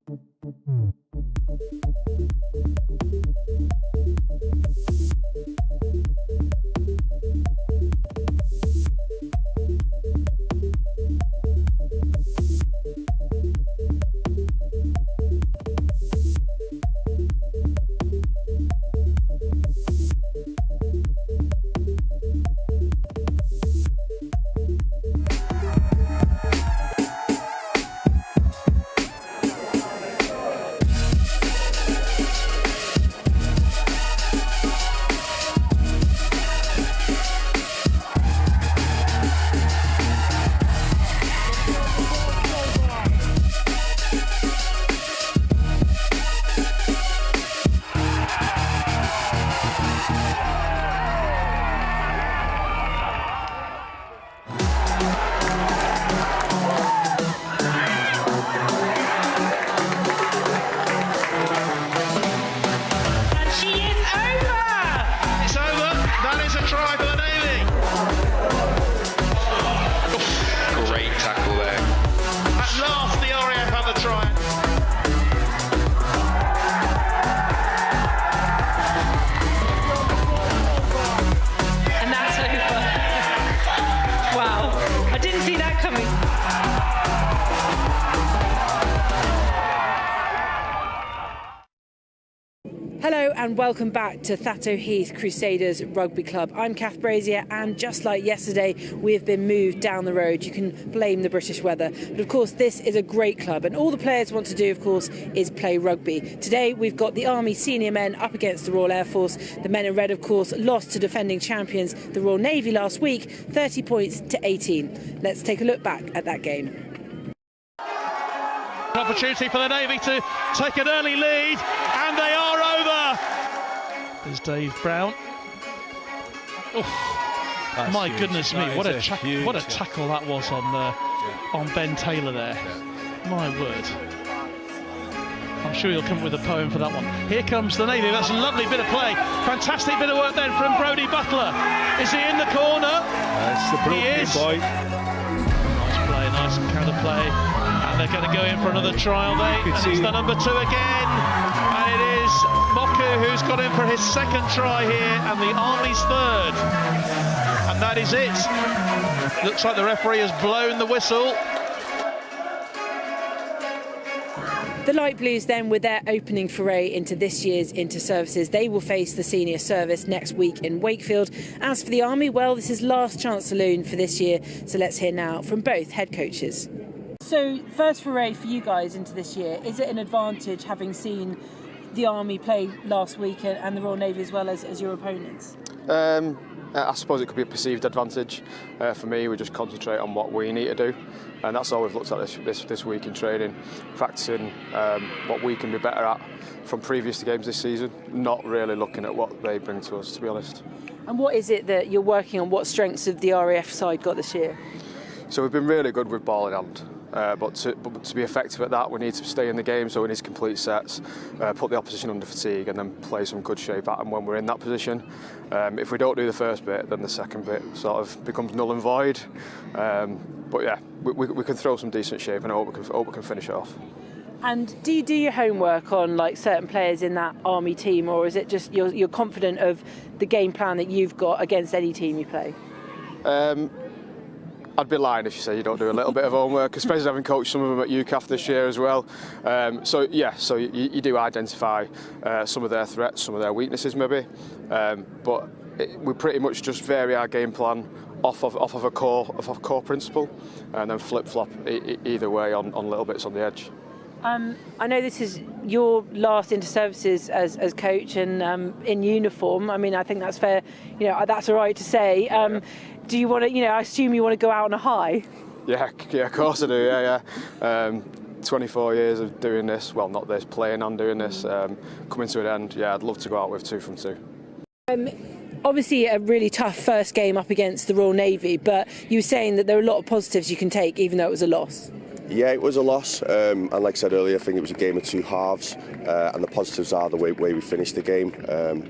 Great tackle there. At last, the RAF have the try. And that's over. Wow, I didn't see that coming. Hello and welcome back to Thatto Heath Crusaders Rugby Club. I'm Kath Brazier, and just like yesterday, we have been moved down the road. You can blame the British weather, but of course this is a great club and all the players want to do, of course, is play rugby. Today we've got the Army senior men up against the Royal Air Force. The men in red, of course, lost to defending champions, the Royal Navy, last week, 30 points to 18. Let's take a look back at that game. An opportunity for the Navy to take an early lead, and they are over. There's Dave Brown. Oh, my huge. Goodness me! What a tackle that was on Ben Taylor there. My word! I'm sure he'll come up with a poem for that one. Here comes the Navy. That's a lovely bit of play. Fantastic bit of work then from Brodie Butler. Is he in the corner? That's the Brooklyn boy. Nice play, nice counter play. And they're going to go in for another trial there. And it's the number 2 again. And it is Moku who's got in for his second try here, and the Army's third. And that is it. Looks like the referee has blown the whistle. The Light Blues then, with their opening foray into this year's inter-services, they will face the senior service next week in Wakefield. As for the Army, well, this is last chance saloon for this year. So let's hear now from both head coaches. So, first foray for you guys into this year, is it an advantage having seen the Army play last week and the Royal Navy as well as your opponents? I suppose it could be a perceived advantage. For me, we just concentrate on what we need to do, and that's all we've looked at this week in training, practicing what we can be better at from previous games this season, not really looking at what they bring to us, to be honest. And what is it that you're working on? What strengths have the RAF side got this year? So we've been really good with ball in hand. But to be effective at that, we need to stay in the game, so we need to complete sets, put the opposition under fatigue, and then play some good shape at them when we're in that position. If we don't do the first bit, then the second bit sort of becomes null and void. But yeah, we can throw some decent shape, and I hope we can finish it off. And do you do your homework on like certain players in that Army team, or is it just you're confident of the game plan that you've got against any team you play? I'd be lying if you say you don't do a little bit of homework, especially having coached some of them at UCAF this year as well. So you do identify some of their threats, some of their weaknesses maybe, but we pretty much just vary our game plan off of a core principle, and then flip-flop either way on little bits on the edge. I know this is your last inter-services as coach and in uniform. I mean, I think that's fair. You know, that's all right to say. Do you want to? You know, I assume you want to go out on a high. Yeah, of course I do. Yeah. 24 years of doing this. Well, not this, playing and doing this. Coming to an end. Yeah, I'd love to go out with 2 from 2. Obviously, a really tough first game up against the Royal Navy, but you were saying that there are a lot of positives you can take, even though it was a loss. Yeah, it was a loss, and like I said earlier, I think it was a game of two halves, and the positives are the way we finished the game.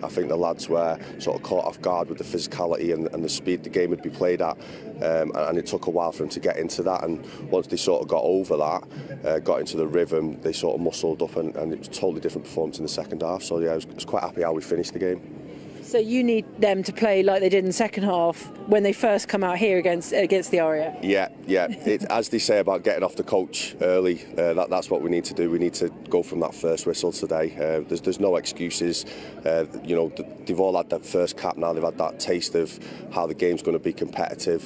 I think the lads were sort of caught off guard with the physicality and the speed the game would be played at, and it took a while for them to get into that, and once they sort of got over that, got into the rhythm, they sort of muscled up, and it was a totally different performance in the second half. So yeah, I was quite happy how we finished the game. So you need them to play like they did in the second half when they first come out here against the RAF? Yeah. As they say about getting off the coach early, that's what we need to do. We need to go from that first whistle today. There's no excuses. They've all had that first cap now. They've had that taste of how the game's going to be competitive,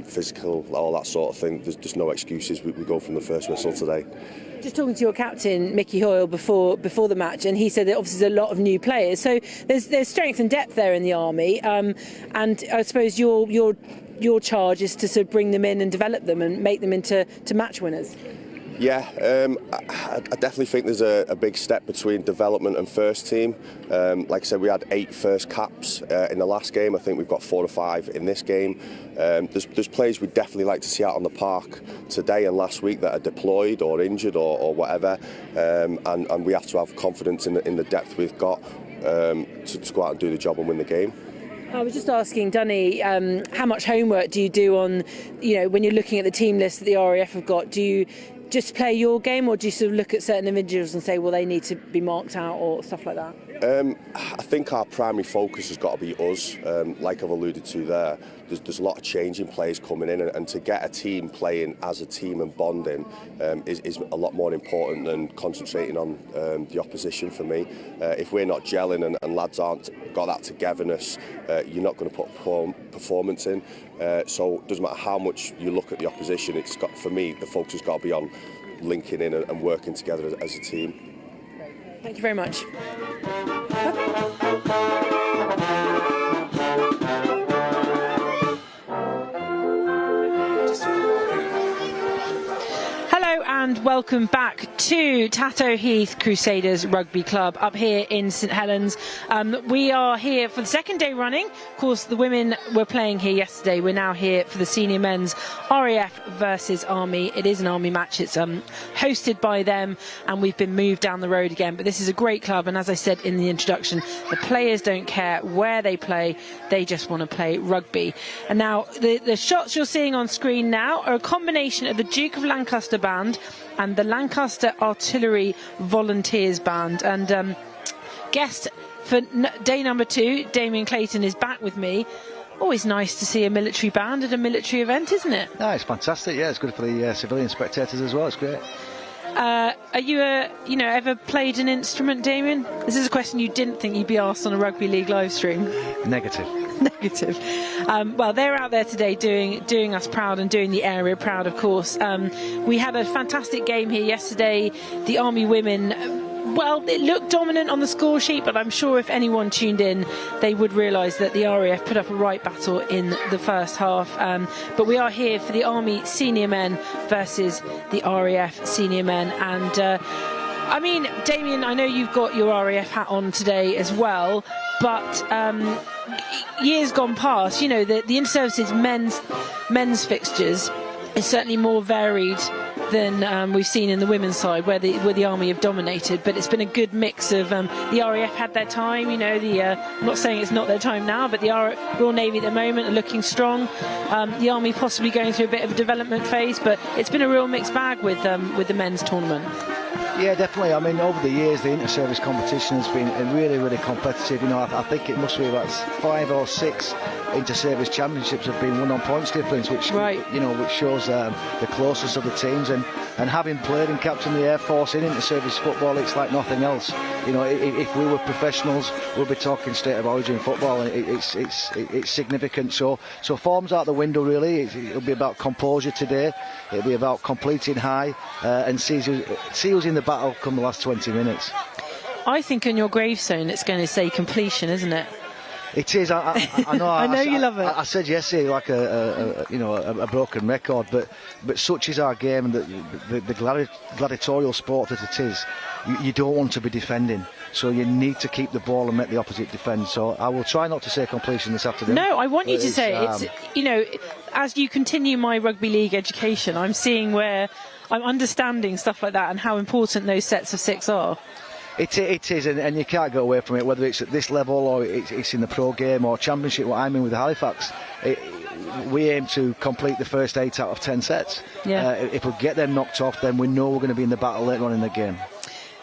physical, all that sort of thing. There's no excuses. We go from the first whistle today. Just talking to your captain, Mickey Hoyle, before the match, and he said that obviously there's a lot of new players. So there's strength and depth there in the Army, and I suppose your charge is to sort of bring them in and develop them and make them into match winners. Yeah, I definitely think there's a big step between development and first team. Like I said, we had 8 first caps in the last game. I think we've got 4 or 5 in this game. There's players we'd definitely like to see out on the park today and last week that are deployed or injured or whatever, and we have to have confidence in the depth we've got to go out and do the job and win the game. I was just asking Dunny, how much homework do you do on, when you're looking at the team list that the RAF have got? Do you just play your game, or do you sort of look at certain individuals and say, well, they need to be marked out or stuff like that? I think our primary focus has got to be us. Like I've alluded to there, there's a lot of changing players coming in, and to get a team playing as a team and bonding is a lot more important than concentrating on the opposition for me. If we're not gelling and lads aren't got that togetherness, you're not going to put performance in. So it doesn't matter how much you look at the opposition, for me, the focus has got to be on linking in and working together as a team. Thank you very much. Hello and welcome back to Tatto Heath Crusaders Rugby Club up here in St Helens. We are here for the second day running. Of course, the women were playing here yesterday. We're now here for the senior men's RAF versus Army. It is an Army match. It's hosted by them, and we've been moved down the road again. But this is a great club, and as I said in the introduction, the players don't care where they play. They just want to play rugby. And now the shots you're seeing on screen now are a combination of the Duke of Lancaster Band and the Lancaster Artillery Volunteers Band. And guest for day number 2, Damien Clayton, is back with me. Always nice to see a military band at a military event, isn't it? No, it's fantastic. Yeah, it's good for the civilian spectators as well. It's great. Are you ever played an instrument, Damien? This is a question you didn't think you'd be asked on a rugby league live stream. Negative. Negative. Well, they're out there today doing us proud and doing the area proud, of course. We had a fantastic game here yesterday. The Army women, well, it looked dominant on the score sheet, but I'm sure if anyone tuned in, they would realise that the RAF put up a right battle in the first half. But we are here for the Army senior men versus the RAF senior men. And I mean, Damien, I know you've got your RAF hat on today as well, but years gone past, the inter-services men's fixtures is certainly more varied than we've seen in the women's side, where the Army have dominated. But it's been a good mix of the RAF had their time. I'm not saying it's not their time now, but the Royal Navy at the moment are looking strong. The Army possibly going through a bit of a development phase, but it's been a real mixed bag with the men's tournament. Yeah, definitely. I mean, over the years, the inter-service competition has been really, really competitive. I think it must be about 5 or 6 inter-service championships have been won on points difference, which which shows the closeness of the teams. And having played and captained the Air Force in inter-service football, it's like nothing else. If we were professionals, we'd be talking state of origin football, and it's significant. So form's out the window really. It'll be about composure today. It'll be about completing high and see who's in the battle come the last 20 minutes. I think on your gravestone it's going to say completion, isn't it? It is. I know. I know you love it. I said yesterday, like a broken record, but such is our game, and the gladiatorial sport that it is. You don't want to be defending, so you need to keep the ball and make the opposite defend. So I will try not to say completion this afternoon. No, I want you to say it's. As you continue my rugby league education, I'm seeing where I'm understanding stuff like that and how important those sets of 6 are. It is, and you can't go away from it, whether it's at this level or it's in the pro game or championship. What I'm in with Halifax, we aim to complete the first 8 out of 10 sets. If we get them knocked off, then we know we're going to be in the battle later on in the game.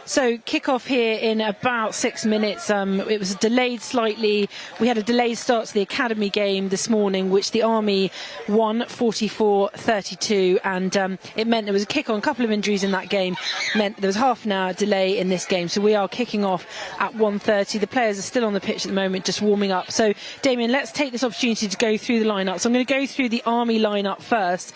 So kick-off here in about 6 minutes. It was delayed slightly. We had a delayed start to the academy game this morning, which the Army won 44-32, and it meant there was a kick-on. A couple of injuries in that game meant there was half an hour delay in this game. So we are kicking off at 1:30. The players are still on the pitch at the moment, just warming up. So Damien, let's take this opportunity to go through the lineup. So I'm going to go through the Army lineup first.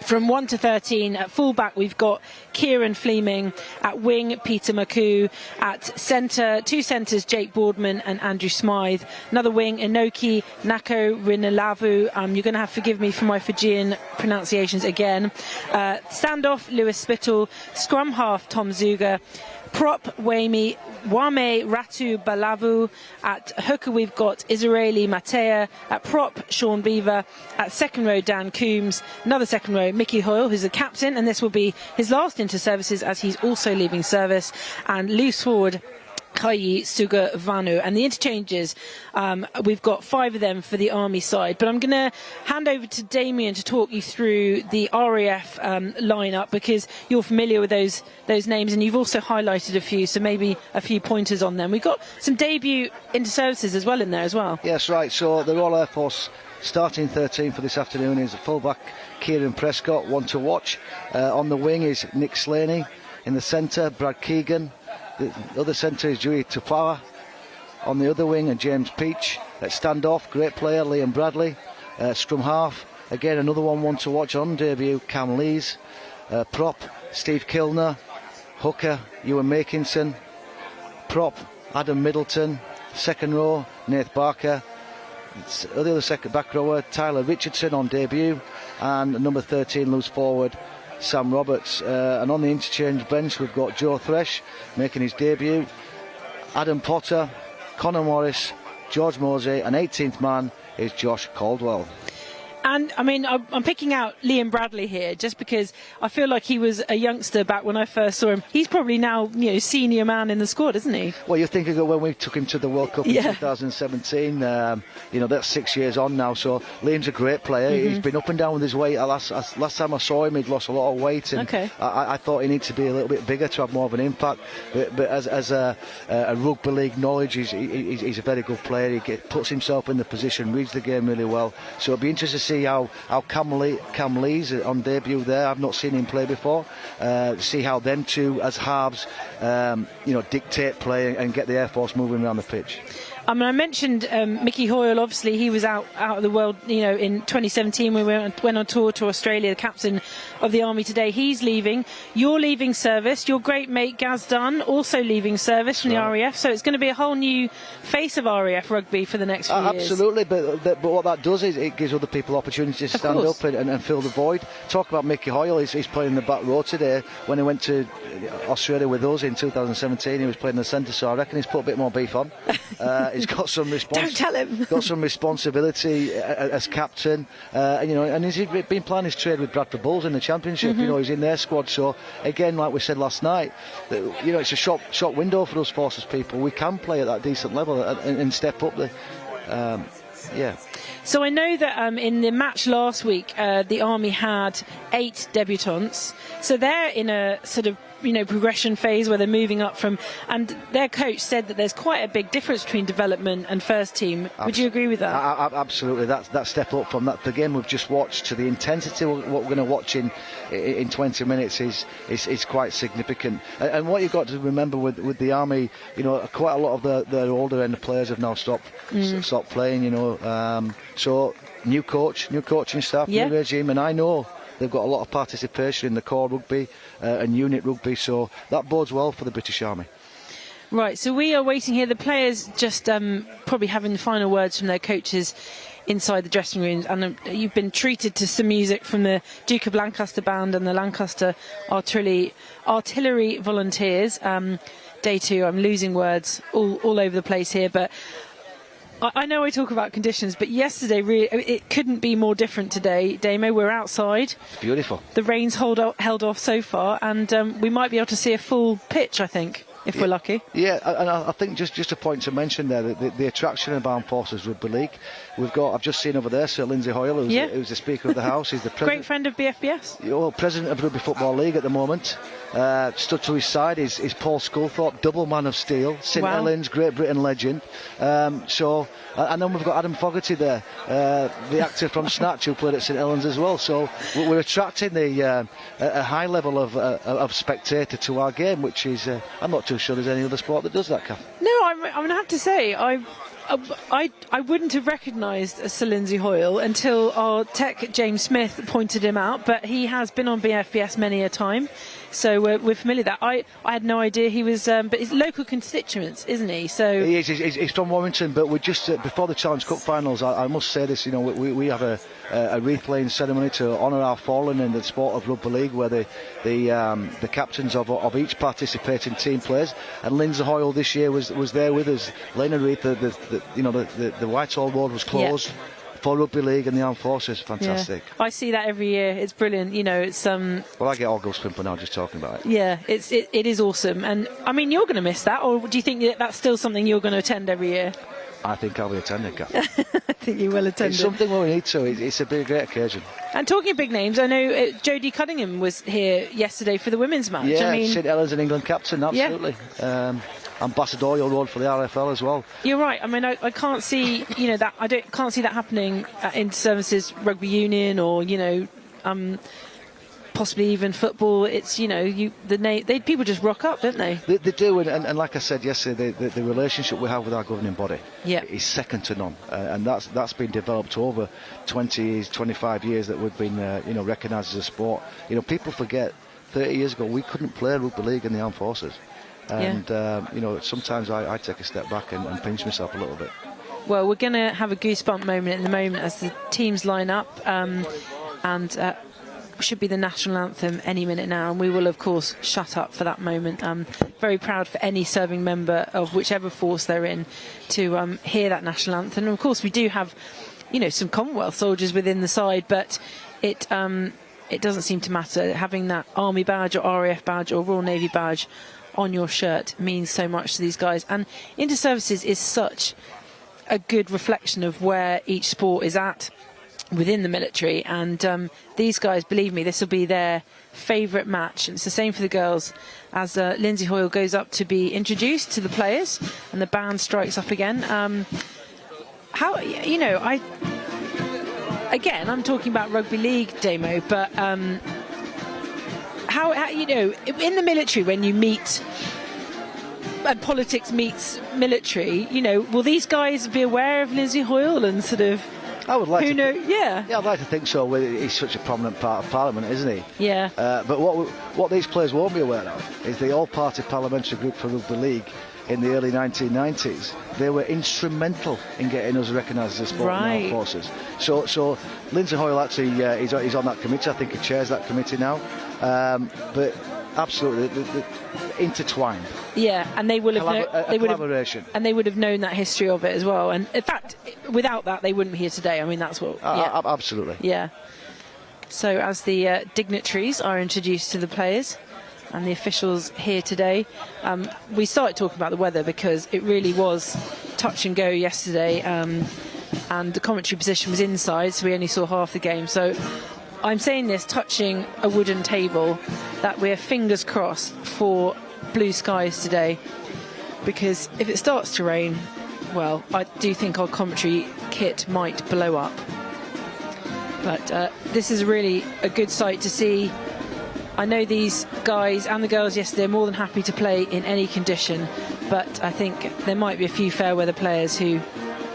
From 1 to 13, at full-back we've got Kieran Fleming, at wing Peter McCoo, at centre, 2 centres Jake Boardman and Andrew Smythe, another wing Inoki Nako Rinalavu, you're going to have to forgive me for my Fijian pronunciations again, standoff Lewis Spittle, scrum half Tom Zuga, prop Wame Ratu Balavu, at hooker we've got Israeli Matea, at prop Sean Beaver, at second row Dan Coombs, another second row Mickey Hoyle, who's the captain, and this will be his last inter-services as he's also leaving service, and loose forward Kayi Suga Vanu. And the interchanges, we've got 5 of them for the Army side, but I'm going to hand over to Damien to talk you through the RAF lineup, because you're familiar with those names and you've also highlighted a few, so maybe a few pointers on them. We've got some debut inter-services as well in there as well. Yes, right, so the Royal Air Force starting 13 for this afternoon is a fullback Kieran Prescott, one to watch. On the wing is Nick Slaney, in the centre Brad Keegan, the other centre is Dewey Tupawa. On the other wing, James Peach. At standoff, great player Liam Bradley. Scrum half, again another one to watch on debut, Cam Lees. Prop, Steve Kilner. Hooker, Ewan Makinson. Prop, Adam Middleton. Second row, Nath Barker. The other second back rower, Tyler Richardson on debut. And number 13, loose forward, Sam Roberts. And on the interchange bench we've got Joe Thresh making his debut, Adam Potter, Connor Morris, George Mosey, and 18th man is Josh Caldwell. And I mean, I'm picking out Liam Bradley here just because I feel like he was a youngster back when I first saw him. He's probably now, senior man in the squad, isn't he? Well, you're thinking of when we took him to the World Cup in 2017. That's 6 years on now. So Liam's a great player. He's been up and down with his weight. Last time I saw him, he'd lost a lot of weight, and I thought he needed to be a little bit bigger to have more of an impact. But as a rugby league knowledge, he's a very good player. He puts himself in the position, reads the game really well. So it'll be interesting to see how Cam Lee's on debut there. I've not seen him play before. See how them two as halves, dictate play and get the Air Force moving around the pitch. I mean, I mentioned Mickey Hoyle. Obviously, he was out of the world, in 2017 when we went on tour to Australia, the captain of the Army today. He's leaving. You're leaving service. Your great mate Gaz Dunn also leaving service from the RAF. So it's going to be a whole new face of RAF rugby for the next few years. Absolutely, but what that does is it gives other people opportunities to stand up and fill the void. Talk about Mickey Hoyle. He's playing in the back row today. When he went to Australia with us in 2017, he was playing in the centre. So I reckon he's put a bit more beef on. He's got some Don't tell him. Got some responsibility as captain, and he's been playing his trade with Bradford Bulls in the Championship. He's in their squad. So again, like we said last night, it's a short window for us Forces people. We can play at that decent level and step up the. So I know that in the match last week, the Army had 8 debutants. So they're in a sort of progression phase where they're moving up from, and their coach said that there's quite a big difference between development and first team. Would you agree with that? Absolutely. That step up from the game we've just watched to the intensity what we're going to watch in 20 minutes is quite significant. And what you've got to remember with the Army, quite a lot of the older end players have now stopped playing. So new coaching staff, new regime, and I know they've got a lot of participation in the core rugby and unit rugby, so that bodes well for the British Army. Right, so we are waiting here. The players just probably having the final words from their coaches inside the dressing rooms, and you've been treated to some music from the Duke of Lancaster Band and the Lancaster Artillery Volunteers. Day 2, I'm losing words all over the place here, but I know I talk about conditions, but yesterday really it couldn't be more different today. Damo, we're outside. It's beautiful. The rain's held off so far, and we might be able to see a full pitch, I think, if we're lucky. Yeah, and I think just a point to mention there, that the attraction of Armed Forces Rugby League, I've just seen over there Sir Lindsay Hoyle, who's the Speaker of the House. He's the great friend of BFBS. Well, President of Rugby Football League at the moment. Stood to his side is Paul Sculthorpe, double man of steel, St Helens, Great Britain legend. And then we've got Adam Fogarty there, the actor from Snatch, who played at St Helens as well. So we're attracting a high level of spectator to our game, which is I'm not too sure there's any other sport that does that, Kath. No, I'm going to have to say I wouldn't have recognised Sir Lindsay Hoyle until our tech James Smith pointed him out, but he has been on BFBS many a time, so we're familiar with that. I had no idea he was, but he's local constituents, isn't he? So he is. He's from Warrington, but we just before the Challenge Cup finals, I must say this. We have a wreath laying ceremony to honour our fallen in the sport of rugby league, where the captains of each participating team plays, and Lindsay Hoyle this year was there with us laying a wreath. The Whitehall Road was closed for Rugby League and the Armed Forces. Fantastic. Yeah. I see that every year. It's brilliant. It's Well, I get all goosebumps now just talking about it. Yeah, it is awesome. And I mean, you're going to miss that, or do you think that's still something you're going to attend every year? I think I'll be attending, Kath. I think you will attend. It's something we need to. It's a great occasion. And talking of big names, I know Jodie Cunningham was here yesterday for the women's match. Yeah, I mean, St Helens and England captain, absolutely. Yeah. Ambassadorial role for the RFL as well. You're right. I mean, I can't see that. Can't see that happening at Inter-Services Rugby Union or possibly even football. It's people just rock up, don't they? They do, and like I said yesterday, the relationship we have with our governing body is second to none, and that's been developed over 20, 25 years that we've been recognised as a sport. People forget 30 years ago we couldn't play rugby league in the Armed Forces. And sometimes I take a step back and pinch myself a little bit. Well, we're going to have a goosebump moment in the moment as the teams line up, and should be the national anthem any minute now, and we will of course shut up for that moment. Very proud for any serving member of whichever force they're in to hear that national anthem. And of course we do have some Commonwealth soldiers within the side, but it doesn't seem to matter. Having that Army badge or RAF badge or Royal Navy badge on your shirt means so much to these guys, and Inter-Services is such a good reflection of where each sport is at within the military, and these guys, believe me, this will be their favourite match. And it's the same for the girls as Lindsay Hoyle goes up to be introduced to the players and the band strikes up again. I'm talking about rugby league, Damo, but how in the military, when you meet and politics meets military, will these guys be aware of Lindsay Hoyle and sort of? I would like Yeah, I'd like to think so. He's such a prominent part of Parliament, isn't he? Yeah. But what these players won't be aware of is the all-party parliamentary group for Rugby League in the early 1990s. They were instrumental in getting us recognised as a sport in the Armed Forces. So Lindsay Hoyle actually he's on that committee. I think he chairs that committee now. But absolutely, intertwined. Yeah, and they will have collaboration, and they would have known that history of it as well. And in fact, without that, they wouldn't be here today. I mean, that's what. Absolutely. Yeah. So as the dignitaries are introduced to the players and the officials here today, we started talking about the weather because it really was touch and go yesterday, and the commentary position was inside, so we only saw half the game. So I'm saying this touching a wooden table, that we're fingers crossed for blue skies today, because if it starts to rain, well, I do think our commentary kit might blow up. But this is really a good sight to see. I know these guys and the girls yesterday are more than happy to play in any condition, but I think there might be a few fair weather players who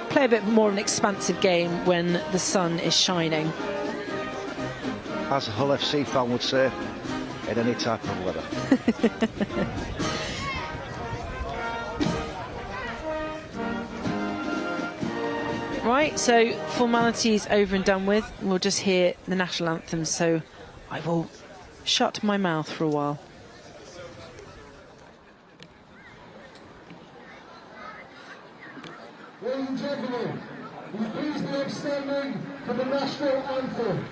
play a bit more of an expansive game when the sun is shining. As a Hull FC fan would say, in any type of weather. Right, so formalities over and done with. We'll just hear the national anthem, so I will shut my mouth for a while. Ladies and gentlemen, flag standing for the national anthem.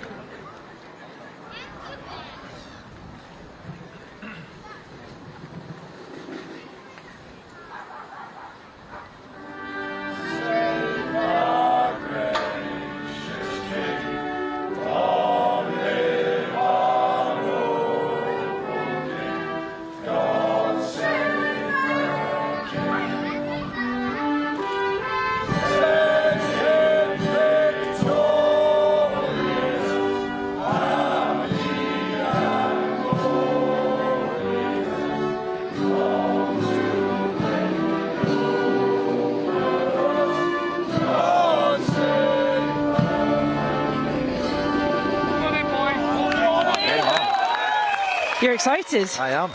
You're excited? I am.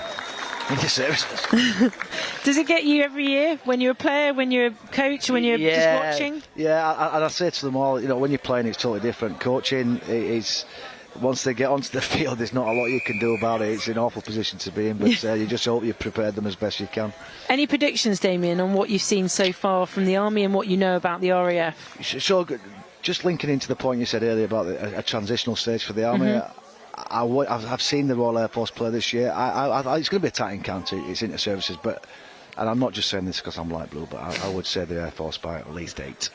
Into services. Does it get you every year when you're a player, when you're a coach, when you're just watching? Yeah, and I say to them all, you know, when you're playing, it's totally different. Coaching is, once they get onto the field, there's not a lot you can do about it. It's an awful position to be in, but you just hope you've prepared them as best you can. Any predictions, Damien, on what you've seen so far from the Army and what you know about the RAF? So, just linking into the point you said earlier about a transitional stage for the Army, I've seen the Royal Air Force play this year. It's going to be a tight encounter. It's inter-services, and I'm not just saying this because I'm light blue, but I would say the Air Force by at least 8.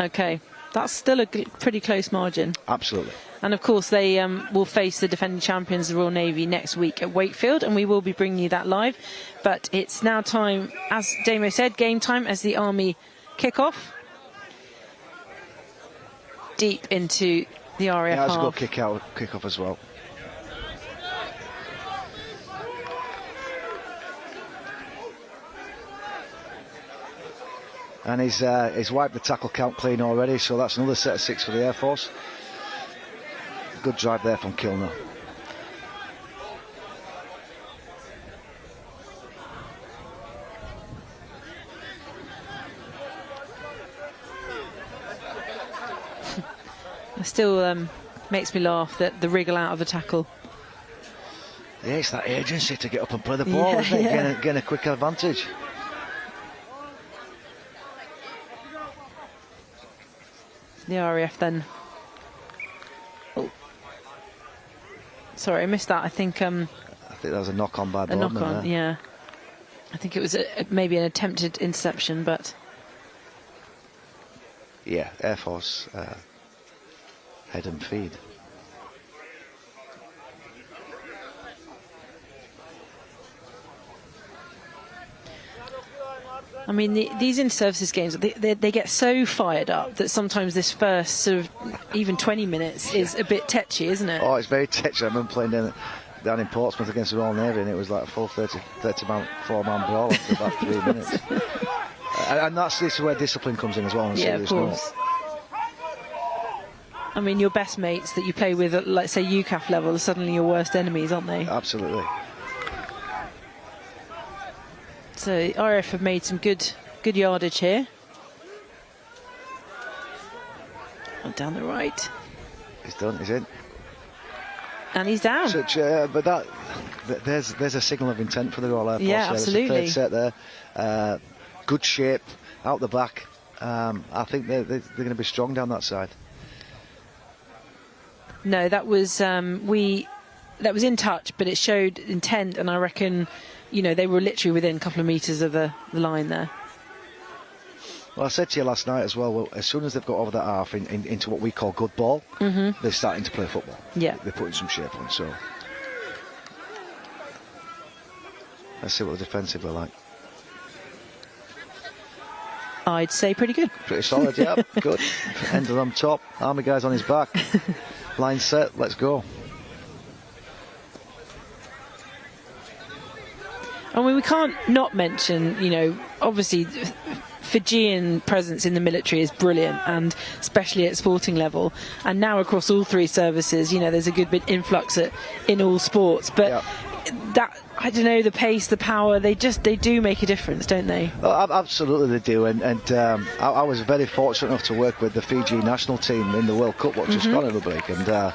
Okay, that's still a pretty close margin. Absolutely. And of course they will face the defending champions, the Royal Navy, next week at Wakefield, and we will be bringing you that live. But it's now time, as Damo said, game time as the Army kick off. Deep into the RAF Yeah, that's a half. good kick off as well. And he's wiped the tackle count clean already, so that's another set of 6 for the Air Force. Good drive there from Kilner. It still makes me laugh that the wriggle out of the tackle. Yeah, it's that agency to get up and play the ball, isn't it? Getting a quick advantage. The RAF then. Oh, sorry, I missed that. I think that was a knock on by the knock on. Yeah, I think it was maybe an attempted interception, but yeah, Air Force head and feed. I mean, these inter-services games, they get so fired up that sometimes this first sort of even 20 minutes is a bit tetchy, isn't it? Oh, it's very tetchy. I remember playing down in Portsmouth against the Royal Navy, and it was like a full 34-man brawl after about 3 minutes. And this is where discipline comes in as well. Yeah, of course. I mean, your best mates that you play with at, let's say, UCAF level are suddenly your worst enemies, aren't they? Absolutely. So RAF have made some good yardage here. And down the right. He's done, he's in. And he's down. But there's a signal of intent for the Royal Air Force. Yeah, absolutely. Third set there. Good shape, out the back. I think they're going to be strong down that side. No, that was that was in touch, but it showed intent, and I reckon, you know, they were literally within a couple of metres of the line there. Well, I said to you last night as well, as soon as they've got over that half into what we call good ball, they're starting to play football. Yeah. They're putting some shape on, so let's see what the defensive are like. I'd say pretty good. Pretty solid, yeah. Good. Ender on top, Army guys on his back. Line set, let's go. I mean, we can't not mention, you know, obviously Fijian presence in the military is brilliant, and especially at sporting level, and now across all 3 services, you know, there's a good bit influx in all sports, but that, I don't know, the pace, the power, they do make a difference, don't they? Oh, absolutely they do, and I was very fortunate enough to work with the Fiji national team in the World Cup, what just gone in Rugby, and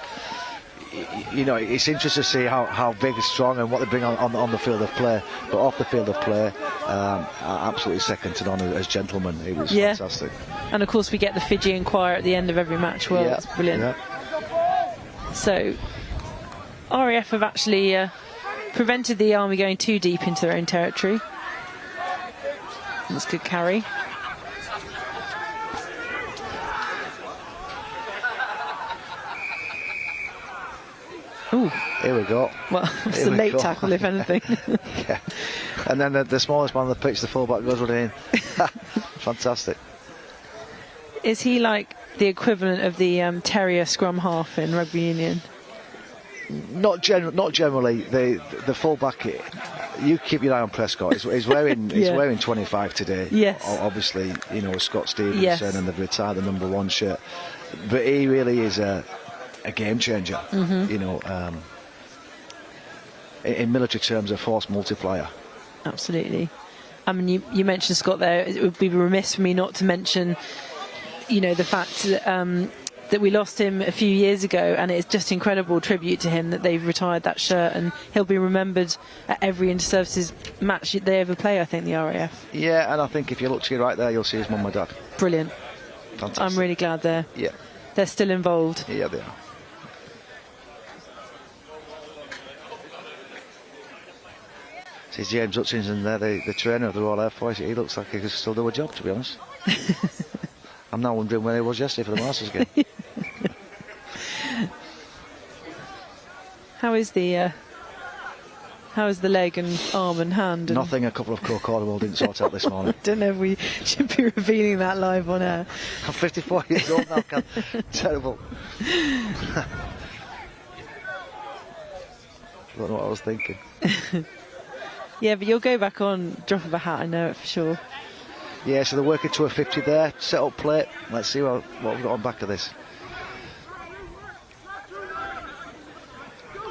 you know, it's interesting to see how big and strong and what they bring on the field of play. But off the field of play, absolutely second to none as gentlemen. It was fantastic. And of course we get the Fijian choir at the end of every match. Well, it's brilliant. Yeah. So RAF have actually prevented the Army going too deep into their own territory. That's a good carry. Ooh. Here we go. Well, it's a late tackle, if anything. Yeah. And then the smallest man on the pitch, the fullback, goes running in. Fantastic. Is he like the equivalent of the terrier scrum half in rugby union? Not generally. The fullback. You keep your eye on Prescott. He's wearing he's wearing 25 today. Yes. Obviously, you know, Scott Stevenson, yes. and they've retired the number 1 shirt. But he really is a game changer. Mm-hmm. You know, in military terms, a force multiplier. Absolutely. I mean, you mentioned Scott there. It would be remiss for me not to mention, you know, the fact that that we lost him a few years ago, and it's just incredible tribute to him that they've retired that shirt, and he'll be remembered at every inter-services match they ever play, I think, the RAF. Yeah, and I think if you look to your right there, you'll see his mum and dad. Brilliant. Fantastic. I'm really glad they're still involved. Yeah, they are. See James Hutchinson there, the trainer of the Royal Air Force. He looks like he could still do a job, to be honest. I'm now wondering where he was yesterday for the Masters game. How is the leg and arm and hand? Nothing a couple of Coca-Cola didn't sort out this morning. I don't know if we should be revealing that live on air. I'm 54 years old now, terrible. Don't know what I was thinking. Yeah, but you'll go back on drop of a hat, I know it for sure. Yeah, so they're working to a 50 there, set up plate. Let's see what we've got on back of this.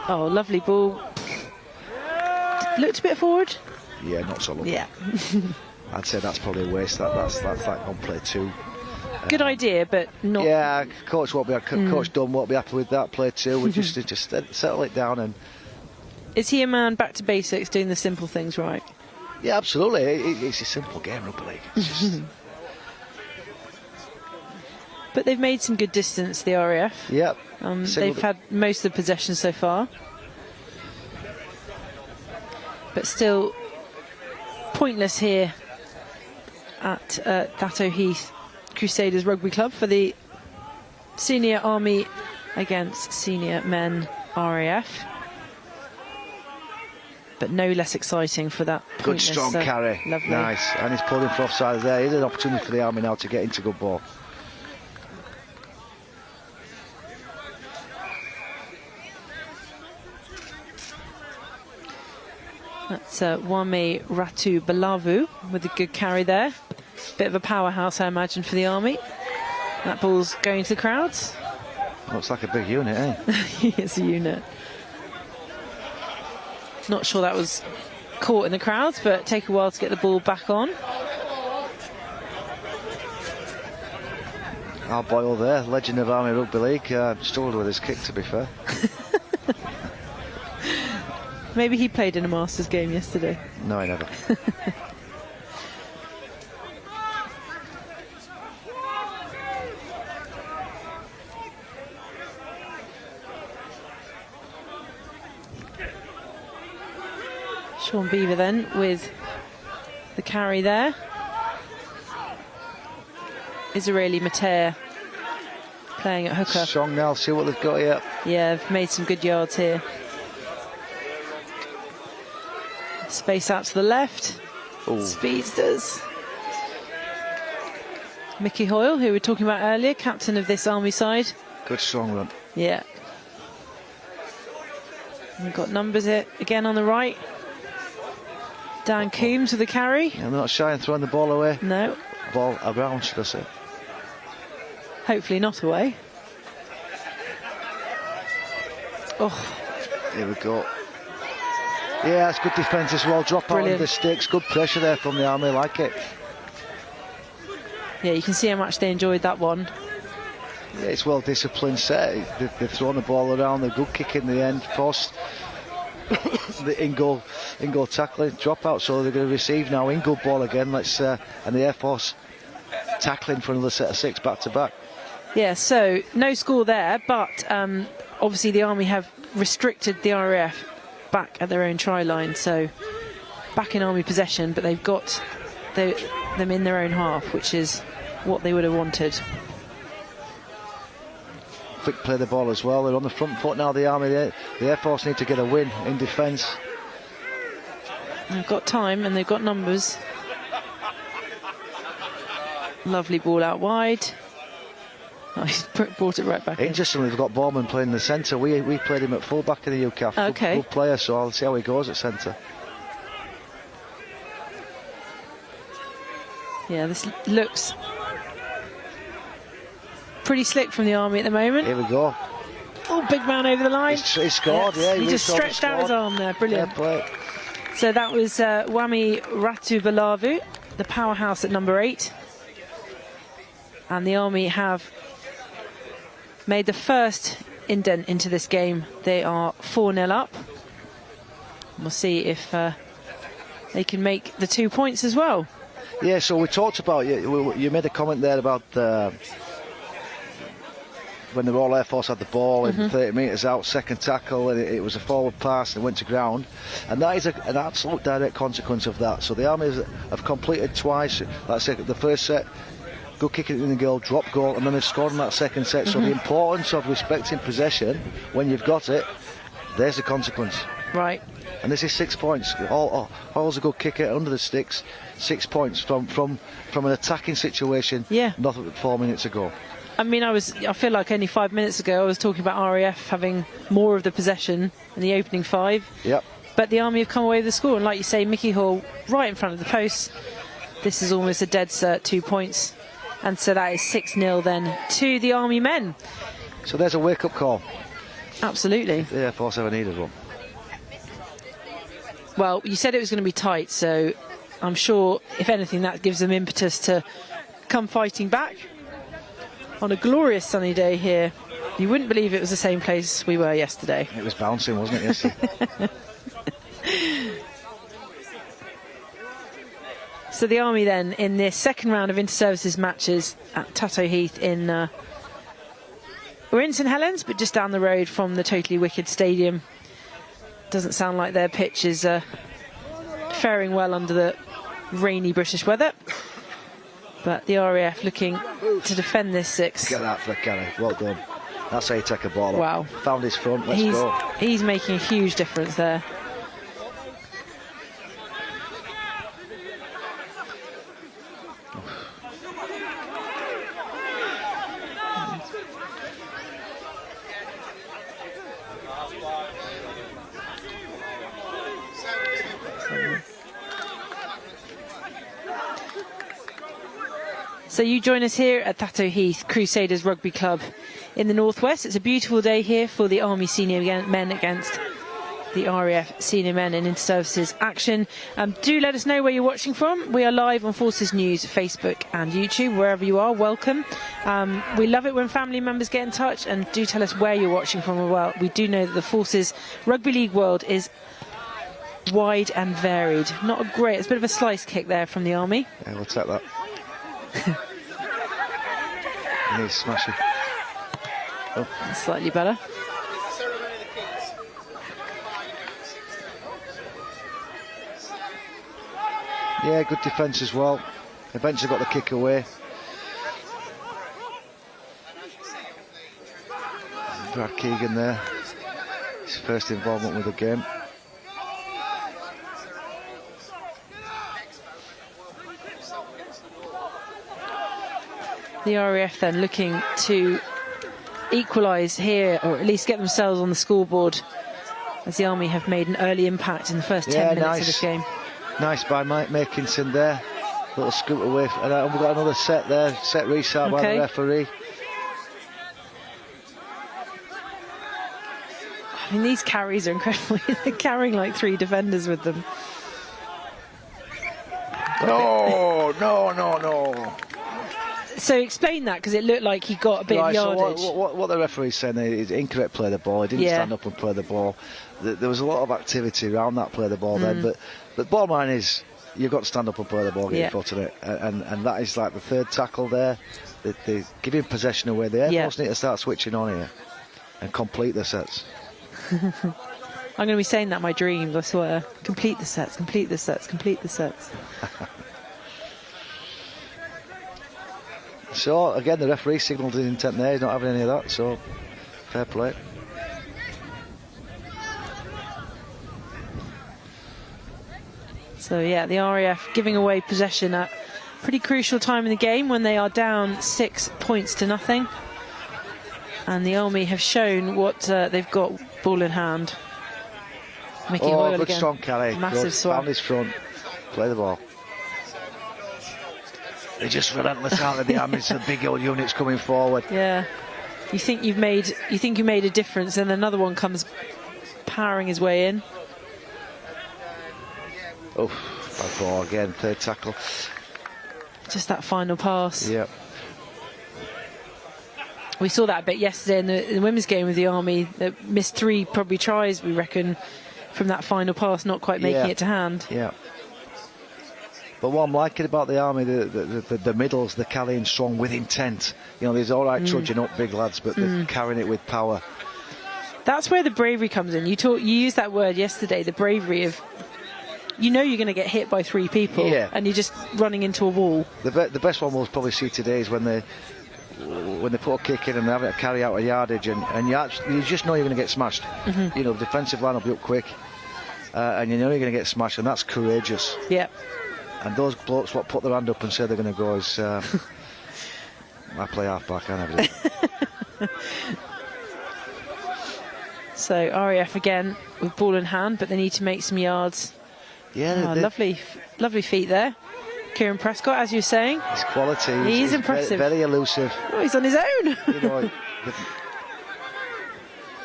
Oh, lovely ball. Looked a bit forward. Yeah, not so lovely. Yeah. I'd say that's probably a waste. That's like on play 2. Good idea, but not. Yeah, coach Dunn won't be happy with that. Play 2. We just settle it down. And is he a man back to basics, doing the simple things right? yeah, absolutely. It's a simple game, rugby league. It's just but they've made some good distance, the RAF. Yep. They've had most of the possession so far. But still pointless here at Thatto Heath Crusaders Rugby Club for the senior Army against senior men RAF. But no less exciting for that good strong carry. Lovely. Nice. And he's pulled him for offside there. Here's an opportunity for the Army now to get into good ball. That's Wame Ratu Balavu with a good carry there. Bit of a powerhouse, I imagine, for the Army. That ball's going to the crowds. Looks like a big unit, eh? It's a unit. Not sure that was caught in the crowds, but take a while to get the ball back on. Al Boyle there, legend of Army Rugby League, struggled with his kick, to be fair. Maybe he played in a Masters game yesterday. No, he never. Sean Beaver then with the carry there. Israeli Mater playing at hooker. Strong now, see what they've got here. Yeah, they've made some good yards here. Space out to the left. Ooh. Speedsters. Mickey Hoyle, who we were talking about earlier, captain of this Army side. Good strong run. Yeah. We've got numbers here again on the right. Dan Coombs with the carry. Yeah, they're not shy in throwing the ball away. No. Ball around, should I say. Hopefully not away. Oh. Here we go. Yeah, it's good defence as well. Drop out of the sticks. Good pressure there from the Army, like it. Yeah, you can see how much they enjoyed that one. Yeah, it's well disciplined set. They've thrown the ball around. They're good kick in the end. Forced the in-goal tackling dropout. So they're going to receive now in-goal ball again. And the Air Force tackling for another set of 6 back to back. Yeah, so no score there, but obviously the Army have restricted the RAF back at their own try line, so back in Army possession, but they've got them in their own half, which is what they would have wanted. Quick play the ball as well. They're on the front foot now, the Army. The Air Force need to get a win in defence. They've got time and they've got numbers. Lovely ball out wide. Oh, he's brought it right back in. Interestingly, we've got Borman playing in the centre. We played him at full back in the UCAF. Okay. Good player, so I'll see how he goes at centre. Yeah, this looks pretty slick from the Army at the moment. Here we go. Oh, big man over the line. He scored, yes. yeah. He just stretched out his arm there. Brilliant. Yeah, so that was Wami Ratubalavu, the powerhouse at number 8. And the Army have made the first indent into this game. They are 4-0 up. We'll see if they can make the 2 points as well. Yeah, so we talked about, you made a comment there about when the Royal Air Force had the ball in 30 metres out, second tackle, and it was a forward pass and it went to ground. And that is an absolute direct consequence of that. So the Army have completed twice. Like I said, the first set, good kick in the goal, drop goal, and then they've scored in that second set. So the importance of respecting possession when you've got it, there's the consequence. Right. And this is 6 points. All's a good kicker under the sticks. 6 points from an attacking situation. Yeah. Nothing but 4 minutes ago. I mean, I feel like only 5 minutes ago I was talking about RAF having more of the possession in the opening 5. Yep. But the Army have come away with the score, and like you say, Mickey Hall right in front of the post. This is almost a dead cert, 2 points. And so that is 6-0 then to the Army men. So there's a wake-up call. Absolutely. If the Air Force ever needed one. Well, you said it was going to be tight, so I'm sure, if anything, that gives them impetus to come fighting back. On a glorious sunny day here. You wouldn't believe it was the same place we were yesterday. It was bouncing, wasn't it, yesterday? So the Army then, in this second round of inter-services matches at Tatto Heath we're in St Helens, but just down the road from the Totally Wicked Stadium. Doesn't sound like their pitch is faring well under the rainy British weather. But the RAF looking to defend this 6. Get that flick, Gary. Well done. That's how you take a ball up. Wow. Found his front. Let's go. He's making a huge difference there. So you join us here at Tatto Heath Crusaders Rugby Club in the northwest. It's a beautiful day here for the Army senior men against the RAF senior men in inter-services action. Do let us know where you're watching from. We are live on Forces News, Facebook and YouTube. Wherever you are, welcome. We love it when family members get in touch, and do tell us where you're watching from as well. We do know that the Forces Rugby League world is wide and varied. Not a great, it's a bit of a slice kick there from the Army. Yeah, we'll take that. He's smashing. Oh. That's slightly better. Yeah, good defence as well. Eventually got the kick away. Brad Keegan there. His first involvement with the game. The RAF then looking to equalise here, or at least get themselves on the scoreboard, as the Army have made an early impact in the first 10 minutes of this game. Nice by Mike Makinson there. Little scoot away. And we've got another set there. Set restart by the referee. I mean, these carries are incredible. They're carrying like 3 defenders with them. No. So explain that, because it looked like he got a bit of yardage. So what the referee's saying is incorrect play the ball. He didn't stand up and play the ball. There was a lot of activity around that play the ball then, but bottom line is you've got to stand up and play the ball, get your foot in it, and that is like the third tackle there. They give him possession away. The Air Force need to start switching on here and complete the sets. I'm going to be saying that in my dreams, I swear. Complete the sets, complete the sets, complete the sets. So, again, the referee signalled his intent there. He's not having any of that, so fair play. So, yeah, the RAF giving away possession at a pretty crucial time in the game when they are down 6 points to nothing. And the Army have shown what they've got, ball in hand. Mickey Hoyle good again. strong Kelly. Massive swap. Found his front. Play the ball. They're just relentless out of the Army. The big old units coming forward. Yeah. You think you made a difference, and another one comes powering his way in. Oh, bad ball again. Third tackle. Just that final pass. Yep. We saw that a bit yesterday in the women's game with the Army. They missed 3 probably tries, we reckon, from that final pass, not quite making it to hand. Yeah. But what I'm liking about the Army, the middles, they're carrying strong with intent. You know, there's all right trudging up, big lads, but they're carrying it with power. That's where the bravery comes in. You used that word yesterday, the bravery of, you know you're going to get hit by 3 people, and you're just running into a wall. The best one we'll probably see today is when they put a kick in and they're having to carry out a yardage, and you just know you're going to get smashed. You know, the defensive line will be up quick, and you know you're going to get smashed, and that's courageous. Yeah. And those blokes what put their hand up and say they're going to go is, I play half back, I never do. So RAF again with ball in hand, but they need to make some yards. Yeah, lovely feet there. Kieran Prescott, as you're saying. His quality. He's impressive. Very elusive. Oh, he's on his own. You know,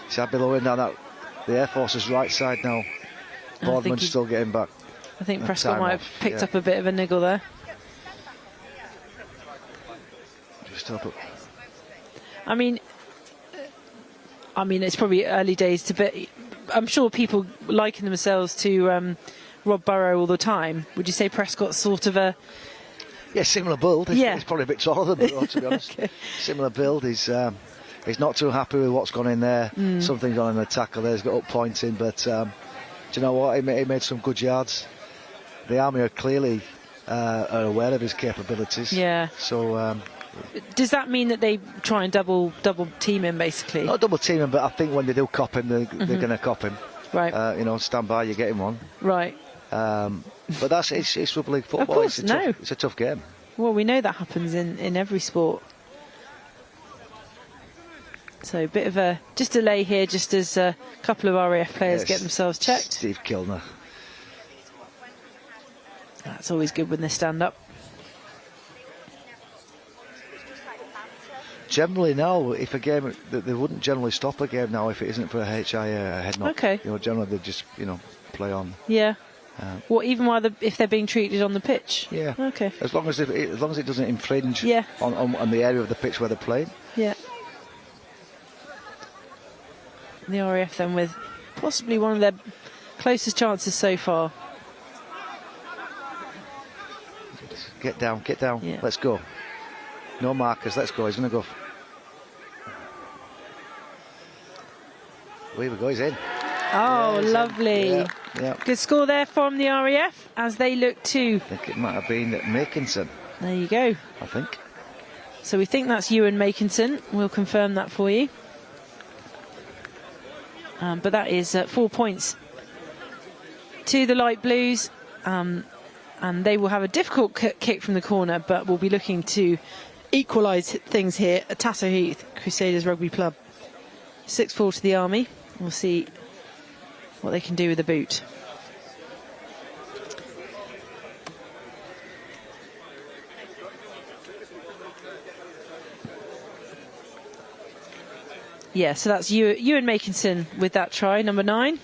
see below him now. The Air Force's right side now. Boardman's still getting back. I think Prescott might have picked up a bit of a niggle there. Just up. I mean, it's probably early days to bet. I'm sure people liken themselves to Rob Burrow all the time. Would you say Prescott's sort of a... Yeah, similar build. He's probably a bit taller than Burrow, to be honest. Similar build. He's not too happy with what's gone in there. Something's gone in the tackle there. He's got up pointing, but do you know what? He made some good yards. The Army are clearly are aware of his capabilities. Yeah. So... does that mean that they try and double team him, basically? Not double team him, but I think when they do cop him, they're going to cop him. Right. You know, stand by, you're getting one. Right. But it's Rugby League football. Of course, it's a tough game. Well, we know that happens in every sport. So a bit of a delay here, just as a couple of RAF players get themselves checked. Steve Kilner. That's always good when they stand up. Generally now, if a game, they wouldn't generally stop a game now if it isn't for a HIA head knock. Okay. You know, generally they just play on. Yeah. Well, even if they're being treated on the pitch. Yeah. Okay. As long as it doesn't infringe on the area of the pitch where they're playing. Yeah. The RAF then with possibly one of their closest chances so far. Get down. Yeah. Let's go. No markers, let's go. He's going to go. Here we go, he's in. Oh, lovely. Yeah. Good score there from the RAF as they look to... I think it might have been Makinson. There you go. I think. So we think that's Ewan Makinson. We'll confirm that for you. But that is 4 points to the Light Blues. And they will have a difficult kick from the corner, but we'll be looking to equalise things here at Tasso Heath, Crusaders Rugby Club. 6-4 to the Army. We'll see what they can do with the boot. Yeah, so that's Ewan Makinson with that try, number 9.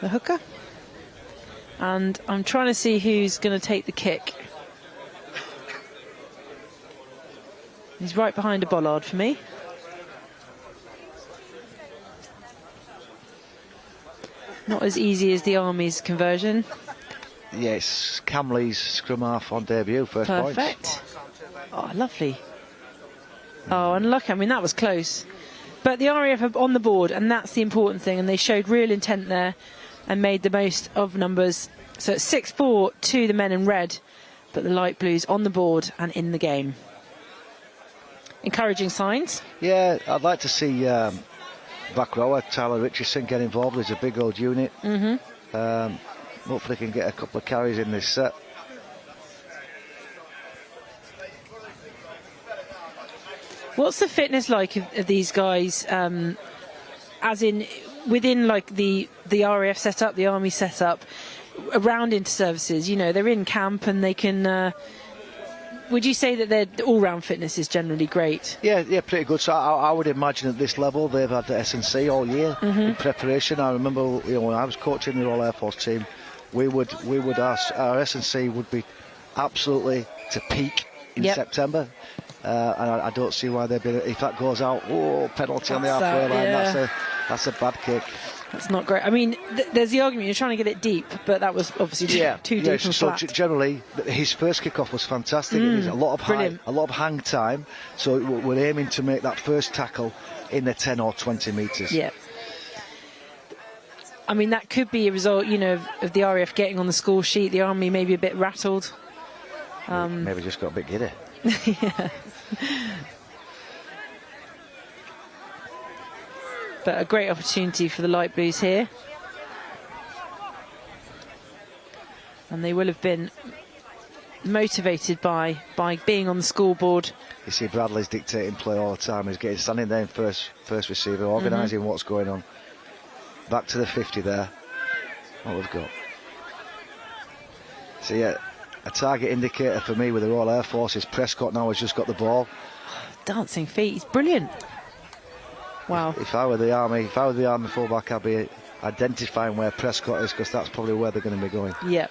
The hooker. And I'm trying to see who's going to take the kick. He's right behind a bollard for me. Not as easy as the Army's conversion. Yes, Camley's scrum half on debut, first points. Perfect. Oh, lovely. Oh, and look, I mean, that was close. But the RAF are on the board, and that's the important thing, and they showed real intent there and made the most of numbers. So it's 6-4 to the men in red, but the light blues on the board and in the game. Encouraging signs. Yeah, I'd like to see back rower Tyler Richardson get involved. He's a big old unit. Hopefully he can get a couple of carries in this set. What's the fitness like of these guys, as in within like the RAF setup, the Army setup, around inter-services? You know, they're in camp and they can... would you say that their all-round fitness is generally great? Yeah, pretty good. So I would imagine at this level they've had the S&C all year in preparation. I remember, when I was coaching the Royal Air Force team, we would ask, our S&C would be absolutely to peak in September. And I don't see why they'd be. If that goes out, penalty on the halfway line. That's a bad kick. That's not great. I mean, there's the argument you're trying to get it deep, but that was obviously too deep and so flat. Generally, his first kick-off was fantastic. It was a lot of hang time. So we're aiming to make that first tackle in the 10 or 20 metres. Yeah. I mean, that could be a result, of the RAF getting on the score sheet. The Army maybe a bit rattled. Maybe just got a bit giddy. Yeah. But a great opportunity for the light blues here. And they will have been motivated by being on the scoreboard. You see Bradley's dictating play all the time. He's standing there in first receiver, organising what's going on. Back to the 50 there. What we've got. So a target indicator for me with the Royal Air Force is Prescott now has just got the ball. Dancing feet, he's brilliant. Wow. If I were the Army fullback, I'd be identifying where Prescott is, because that's probably where they're going to be going. Yeah.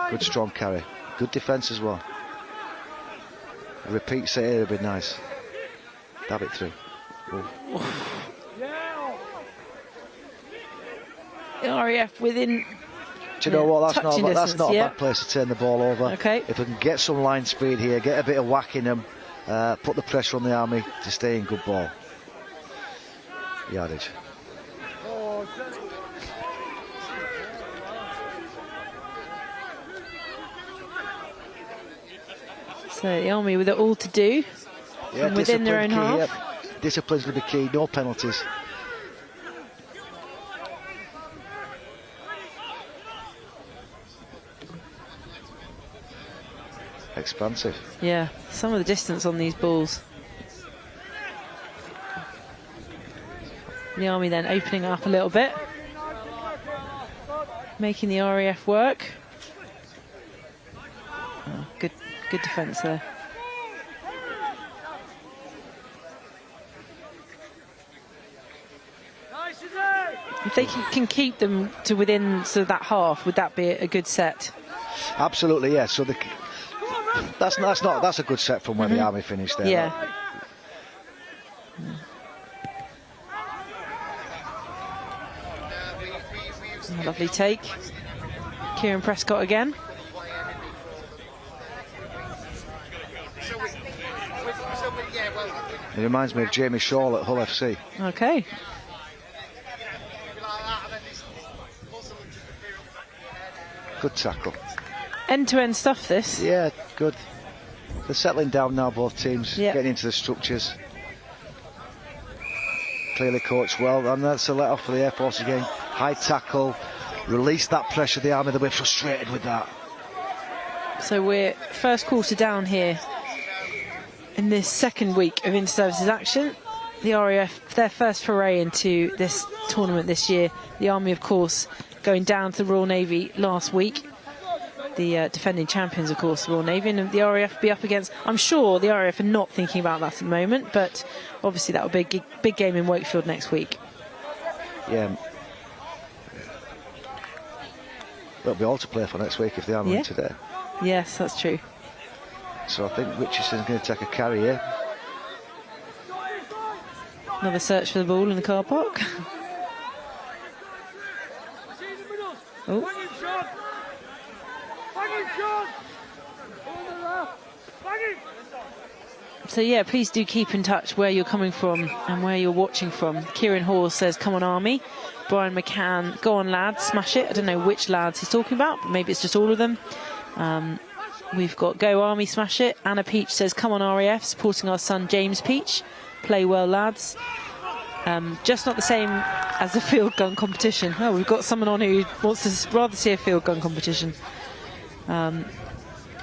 Good strong carry. Good defence as well. A repeat set here would be nice. Dab it through. The RAF within... Do you know what? That's not a bad place to turn the ball over. Okay. If we can get some line speed here, get a bit of whack in them, put the pressure on the Army to stay in good ball. Yardage. So the Army with it all to do. Yeah, within their own half. Yep. Discipline's going to be key. No penalties. Expansive. Yeah, some of the distance on these balls. The Army then opening up a little bit, making the RAF work. Oh, good defence there. If they can keep them to within that half, would that be a good set? Absolutely, yes. So that's a good set from where the Army finished there. Yeah. Lovely take. Kieran Prescott again. It reminds me of Jamie Shaw at Hull FC. Okay. Good tackle. End-to-end stuff, this. Yeah, good. They're settling down now, both teams, getting into the structures. Clearly coached well, and that's a let-off for the Air Force again. High tackle, release that pressure, the Army, they'll be frustrated with that. So we're first quarter down here in this second week of inter-services action. The RAF, their first foray into this tournament this year. The Army, of course, going down to the Royal Navy last week. The defending champions, of course, the Royal Navy, and the RAF be up against... I'm sure the RAF are not thinking about that at the moment, but obviously that will be a big game in Wakefield next week. Yeah. There'll be all to play for next week if the Army win today. Yes, that's true. So I think Richardson's going to take a carry here. Another search for the ball in the car park. Oh. So yeah, please do keep in touch where you're coming from and where you're watching from. Kieran Hall says, come on Army. Brian McCann, go on lads, smash it. I don't know which lads he's talking about, but maybe it's just all of them. We've got Go Army, smash it. Anna Peach says, come on RAF, supporting our son James Peach. Play well lads. Just not the same as the field gun competition. Oh, we've got someone on who wants to rather see a field gun competition.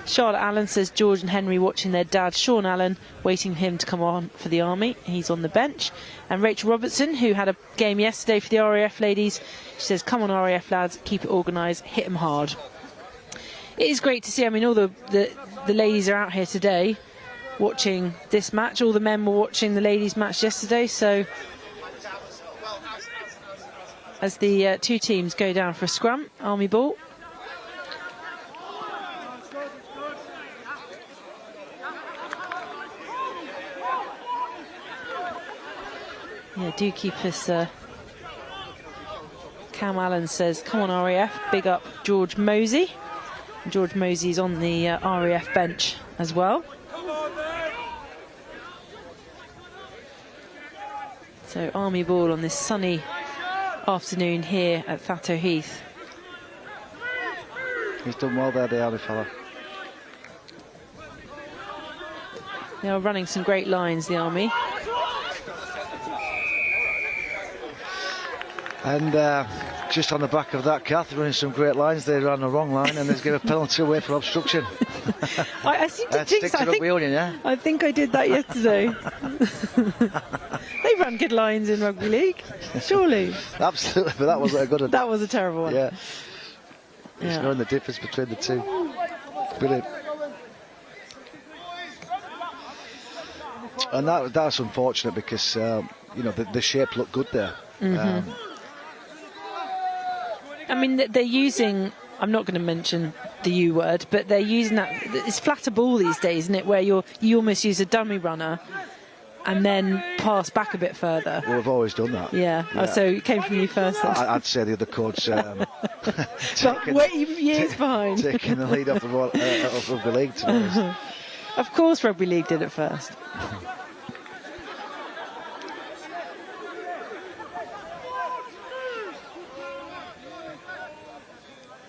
Charlotte Allen says George and Henry watching their dad Sean Allen, waiting for him to come on for the Army. He's on the bench. And Rachel Robertson, who had a game yesterday for the RAF ladies, she says, come on RAF lads, keep it organised, hit them hard. It is great to see. I mean, all the ladies are out here today watching this match. All the men were watching the ladies match yesterday. So as the two teams go down for a scrum, Army ball. Yeah, do keep us. Cam Allen says, come on RAF, big up George Mosey. George Mosey's on the RAF bench as well. So Army ball on this sunny afternoon here at Thatto Heath. He's done well there, the Army fella. They are running some great lines, the Army. And just on the back of that, Kath, running some great lines. They ran the wrong line and there's given a penalty away for obstruction. I seem to jinx. I think I did that yesterday. They run good lines in rugby league, surely. Absolutely, but that wasn't a good one. That was a terrible one. Yeah. Just knowing the difference between the two. Brilliant. And that's unfortunate because you know the shape looked good there. Mm-hmm. I mean, they're using, I'm not going to mention the U word, but they're using that, it's flatter ball these days, isn't it, where you almost use a dummy runner and then pass back a bit further. Well, we've always done that. Yeah. Oh, so it came from you first then. I'd say the other coach years behind. Taking the lead off of Rugby League, to be honest. Of course Rugby League did it first.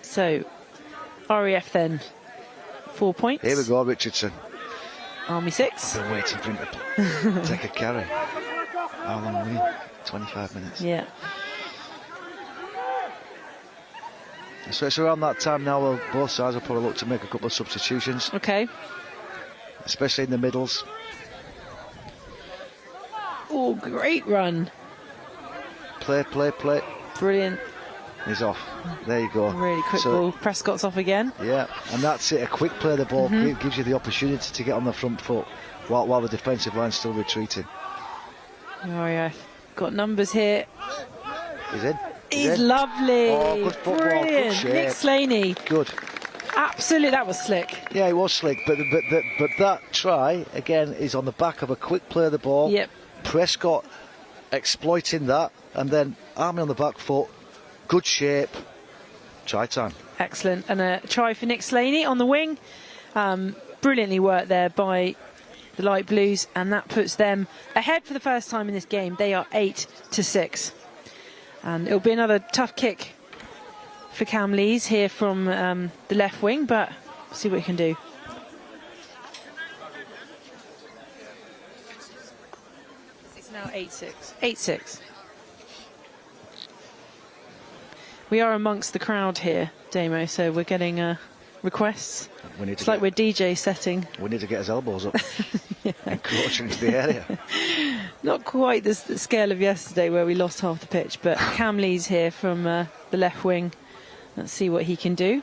So, RAF then, 4 points. Here we go, Richardson. Army 6. Been waiting for him to take a carry. How long will he? 25 minutes. Yeah. So it's around that time now where both sides will probably look to make a couple of substitutions. Okay. Especially in the middles. Oh, great run. Play. Brilliant. He's off. There you go. Really quick ball. Prescott's off again. Yeah, and that's it. A quick play of the ball gives you the opportunity to get on the front foot while the defensive line's still retreating. Oh yeah, got numbers here. He's in. He's lovely. Oh, good football. Brilliant. Good shape. Nick Slaney. Good. Absolutely, that was slick. Yeah, it was slick, but that try again is on the back of a quick play of the ball. Yep. Prescott exploiting that, and then Army on the back foot. Good shape. Try time. Excellent. And a try for Nick Slaney on the wing. Brilliantly worked there by the Light Blues, and that puts them ahead for the first time in this game. They are 8-6. And it'll be another tough kick for Cam Lees here from the left wing, but we'll see what he can do. It's now 8-6. 8-6. We are amongst the crowd here, Damo, so we're getting requests. It's like we're DJ setting. We need to get his elbows up and crouch into the area. Not quite the scale of yesterday where we lost half the pitch, but Cam Lee's here from the left wing. Let's see what he can do.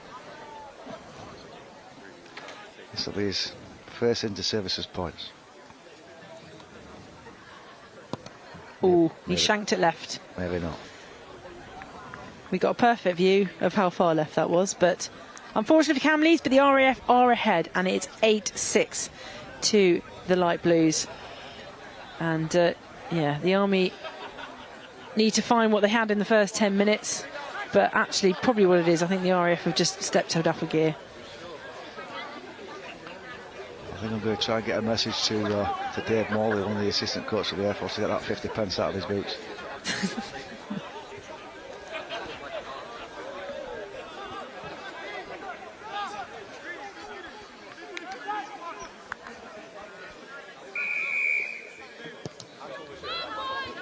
This will be his first inter-services points. Oh, he shanked it left. Maybe not. We got a perfect view of how far left that was, but unfortunately for Camleys, but the RAF are ahead, and it's 8-6 to the Light Blues. And yeah, the Army need to find what they had in the first 10 minutes, but actually probably what it is, I think the RAF have just stepped it up a gear. I think I'm going to try and get a message to Dave Morley, one of the assistant coaches of the Air Force, to get that 50 pence out of his boots.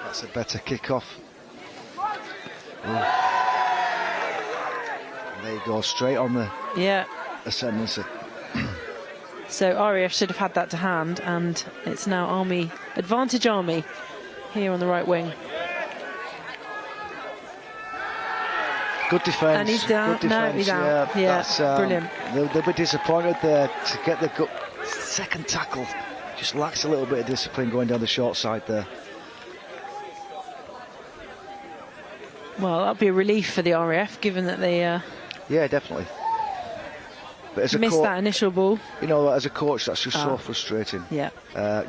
That's a better kick-off. There you go, straight on the ascendancy. So RAF should have had that to hand, and it's now Army, advantage Army, here on the right wing. Good defence. And he's down. Good defence. No, he's out. Yeah, that's, brilliant. They'll be disappointed there to get the second tackle. Just lacks a little bit of discipline going down the short side there. Well, that'll be a relief for the RAF, given that they yeah, definitely. But as a missed that initial ball. You know, as a coach, that's just so frustrating. Yeah.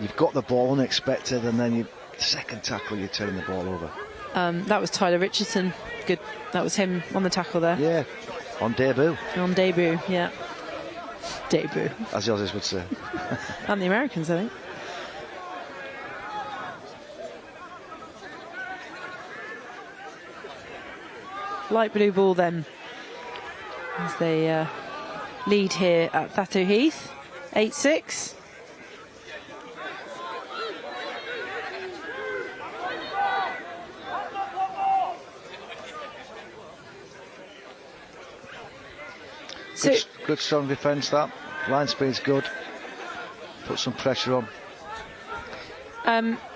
You've got the ball unexpected, and then second tackle, you're turning the ball over. That was Tyler Richardson. Good. That was him on the tackle there. Yeah, on debut. On debut, yeah. Debut. As the Aussies would say. And the Americans, I think. Light blue ball then, as they lead here at Thatto Heath, 8-6. Good strong defence, that. Line speed's good. Put some pressure on.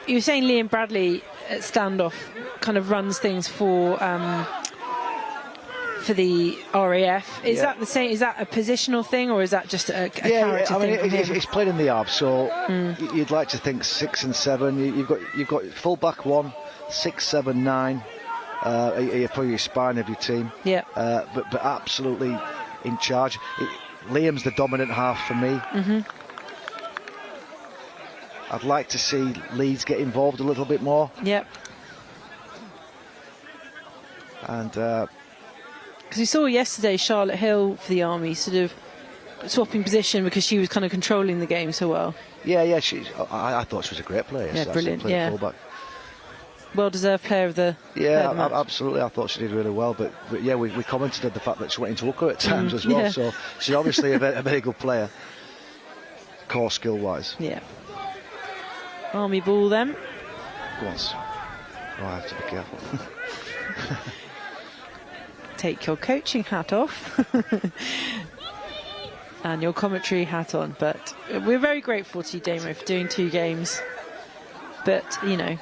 You were saying Liam Bradley at standoff kind of runs things for the RAF. Is that the same? Is that a positional thing, or is that just a character thing? It's played in the ARB, so you'd like to think 6 and 7. You've got full back 1, 6, 7, 9. You're probably your spine of your team. Yeah. But absolutely in charge. Liam's the dominant half for me. I'd like to see Leeds get involved a little bit more. Yep. And because we saw yesterday Charlotte Hill for the Army sort of swapping position because she was kind of controlling the game so well. Yeah. I thought she was a great player. Yeah, brilliant. Yeah. Fullback. Well-deserved player of the absolutely. I thought she did really well, but yeah, we commented on the fact that she went into hooker at times as well. Yeah. So she's obviously a very good player, core skill-wise. Yeah. Army ball then. Go on. Oh, I have to be careful. Take your coaching hat off and your commentary hat on. But we're very grateful to you, Damo, for doing 2 games. But, you know,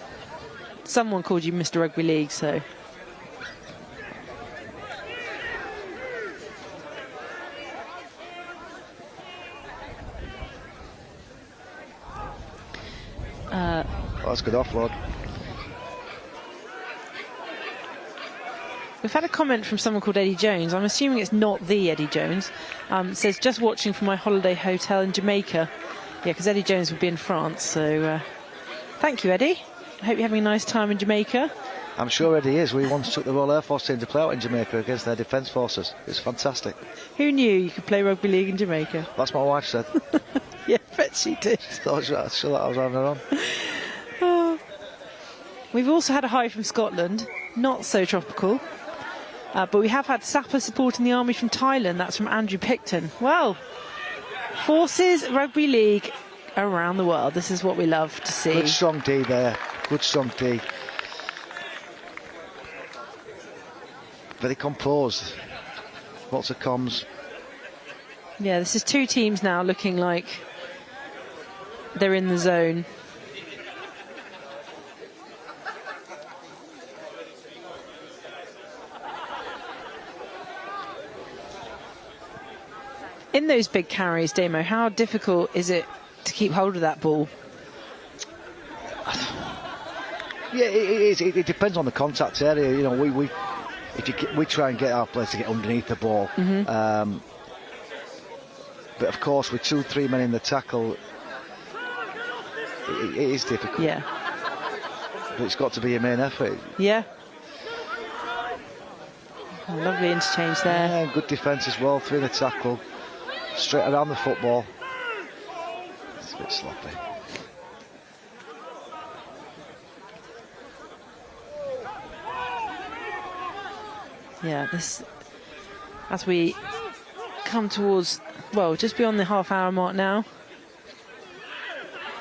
someone called you Mr. Rugby League, so... That's good offload. We've had a comment from someone called Eddie Jones. I'm assuming it's not the Eddie Jones. Says, just watching from my holiday hotel in Jamaica. Yeah, because Eddie Jones would be in France. So thank you, Eddie. I hope you're having a nice time in Jamaica. I'm sure Eddie is. We once took the Royal Air Force team to play out in Jamaica against their defence forces. It's fantastic. Who knew you could play rugby league in Jamaica? That's what my wife said. Yeah, I bet she did. I'm sure that I was having her on. We've also had a hi from Scotland. Not so tropical. But we have had Sapper supporting the Army from Thailand. That's from Andrew Picton. Well, Forces Rugby League around the world. This is what we love to see. Good strong D there. Good strong D. Very composed. Lots of comms. Yeah, this is 2 teams now looking like they're in the zone. In those big carries, Damo, how difficult is it to keep hold of that ball? Yeah, it depends on the contact area. You know, we try and get our players to get underneath the ball. But of course, with 2-3 men in the tackle, it is difficult. Yeah. But it's got to be a main effort. Yeah. Oh, lovely interchange there. Yeah, good defence as well, through the tackle, straight around the football. It's a bit sloppy. Yeah, this, as we come towards, well, just beyond the half-hour mark now.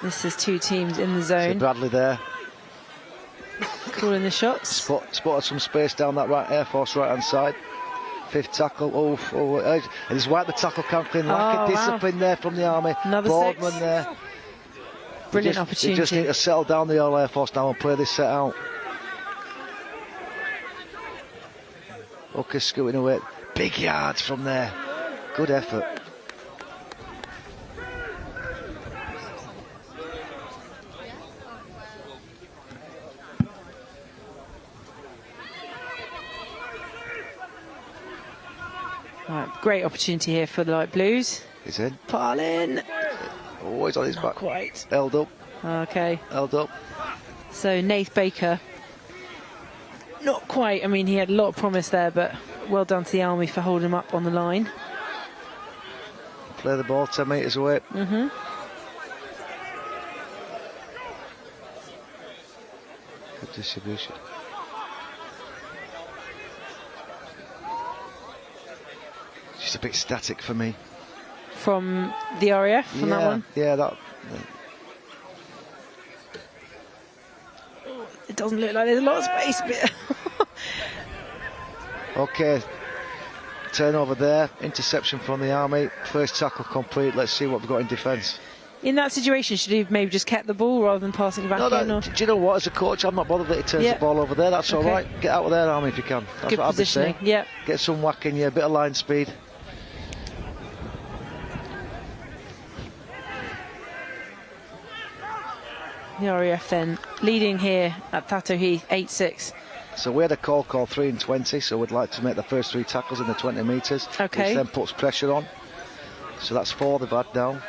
This is 2 teams in the zone. So Bradley there. Calling the shots. Spotted some space down that right Air Force right-hand side. 5th tackle. And he's wiped the tackle count clean. Lack of discipline there from the Army. Another Boardman 6. there. Brilliant opportunity. They just need to settle down the All Air Force now and play this set out. Hooker's scooting away. Big yards from there. Good effort. Right, great opportunity here for the Light Blues. He's in. Parlin. Oh, he's on his Not back. quite. Held up. Okay. Held up. So Nath Baker, not quite. I mean, he had a lot of promise there, but well done to the Army for holding him up on the line. Play the ball 10 metres away. Mm-hmm. Good distribution. Just a bit static for me. From the RAF, from that one? Yeah, that. It doesn't look like there's a lot of space. But Okay. Turnover there. Interception from the Army. First tackle complete. Let's see what we've got in defence. in that situation, should he have maybe just kept the ball rather than passing it back in? Or? Do you know what? As a coach, I'm not bothered that he turns the ball over there. That's all right. Get out of there, Army, if you can. That's Good what positioning. I'd be saying. Yeah. Get some whack in you, a bit of line speed. The RAF then leading here at Thatto Heath, 8-6. So we had a call 3 and 20, so we'd like to make the first 3 tackles in the 20 metres, okay, which then puts pressure on. So that's 4 they've had down.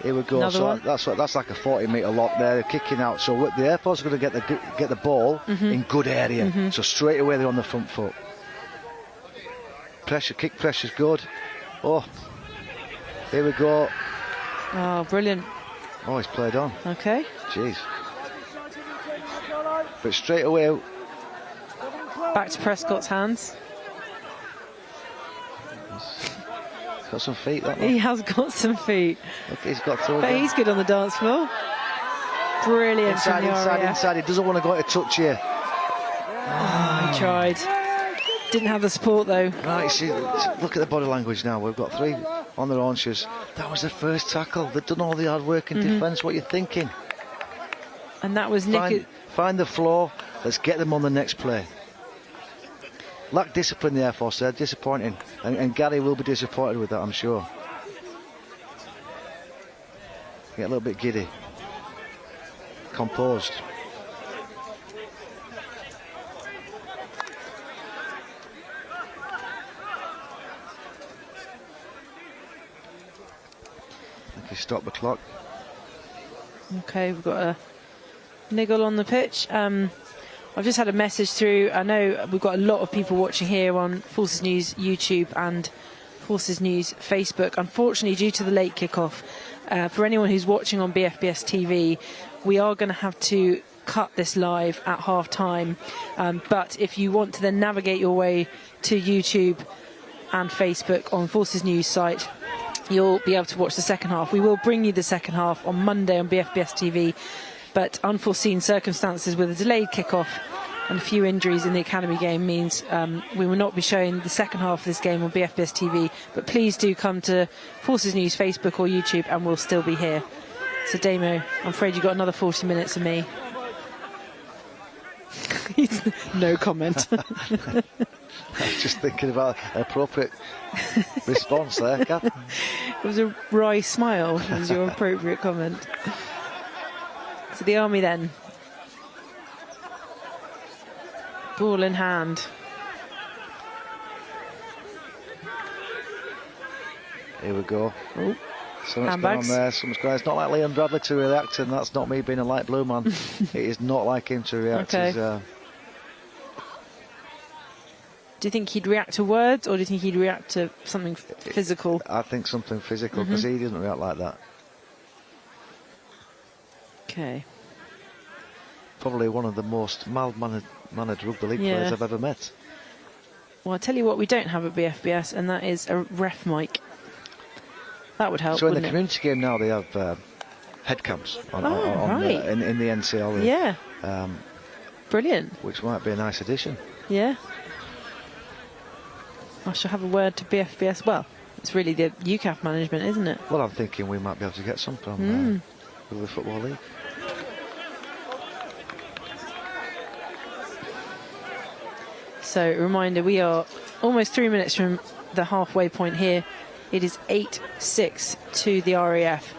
Here we go. Another so one. That's like a 40-metre lock there. They're kicking out. So the Air Force are going to get the ball in good area. So straight away they're on the front foot. Pressure, kick pressure's good. Oh, here we go. Oh, brilliant. Oh, he's played on. Okay. Jeez. But straight away. Back to Prescott's hands. He's got some feet, that one. He has got some feet. Look, he's got through. But he's good on the dance floor. Brilliant. Inside. He doesn't want to go to touch here. Oh, he tried. Didn't have the support though. Right, see, look at the body language now. We've got 3 on their haunches. That was the first tackle. They've done all the hard work in defence. What are you thinking? And that was Nick. Find the floor. Let's get them on the next play. Lack discipline, the Air Force there. Disappointing. And Gary will be disappointed with that, I'm sure. Get a little bit giddy. Composed. Stop the clock. Okay, we've got a niggle on the pitch. I've just had a message through. I know we've got a lot of people watching here on Forces News YouTube and Forces News Facebook. Unfortunately, due to the late kickoff, for anyone who's watching on BFBS TV, we are going to have to cut this live at half time. But if you want to then navigate your way to YouTube and Facebook on Forces News site, you'll be able to watch the second half. We will bring you the second half on Monday on BFBS TV, but unforeseen circumstances with a delayed kickoff and a few injuries in the academy game means we will not be showing the second half of this game on BFBS TV, but please do come to Forces News Facebook or YouTube and we'll still be here. So Damo, I'm afraid you've got another 40 minutes of me. No comment. I was just thinking about an appropriate response there, Kath. It was a wry smile, was your appropriate comment. So the Army then. Ball in hand. Here we go. Ooh. Something's Handbags. going on there. Something's going on. It's not like Leon Bradley to react, and that's not me being a light blue man. It is not like him to react. Okay. Do you think he'd react to words, or do you think he'd react to something physical? I think something physical, because he doesn't react like that. Okay. Probably one of the most mild-mannered rugby league players I've ever met. Well, I'll tell you what we don't have at BFBS, and that is a ref mic. That would help, So in the wouldn't it? community game now, they have head cams on right. in the NCL. Yeah. Brilliant. Which might be a nice addition. Yeah. I shall have a word to BFBS. Well, it's really the UCAF management, isn't it? Well, I'm thinking we might be able to get some from the Football League. So, a reminder, we are almost 3 minutes from the halfway point here. It is 8-6 to the RAF.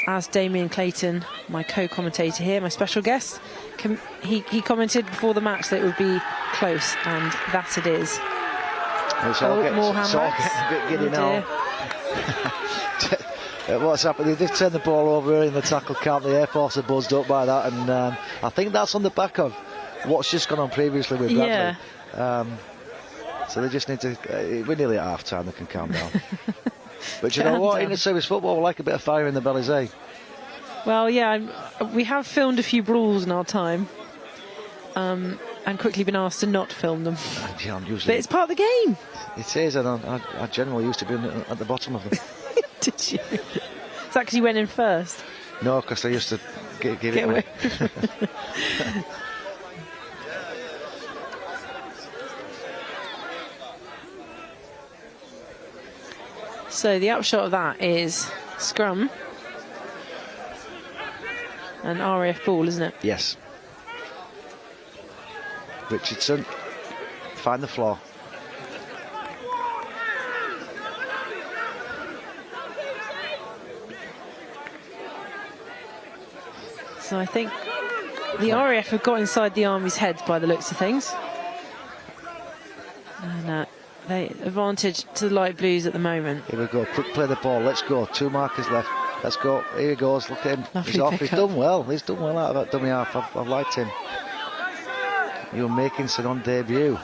As Damien Clayton, my co-commentator here, my special guest, he commented before the match that it would be close, and that it is. It's all getting, more it's all handbags. getting a bit giddy now. What's happened? They did turn the ball over in the tackle count. The Air Force are buzzed up by that, and I think that's on the back of what's just gone on previously with Bradley. Yeah. So they just need to. We're nearly at half time. They can calm down. But you know what? In the service football, we like a bit of fire in the bellies, eh? Well, yeah, we have filmed a few brawls in our time, and quickly been asked to not film them. Yeah, but it's part of the game. It is, and I generally used to be at the bottom of them. Did you? Is that because you went in first? No, because I used to give it away. So the upshot of that is scrum. An RAF ball, isn't it? Yes. Richardson, find the floor. So I think the RAF have got inside the Army's heads by the looks of things. And they advantage to the light blues at the moment. Here we go, quick play the ball, let's go. 2 markers left, let's go. Here he goes, look at him. Lovely He's off, he's pick-up. done well. He's done well out of that dummy half. I've liked him. You're making some on debut.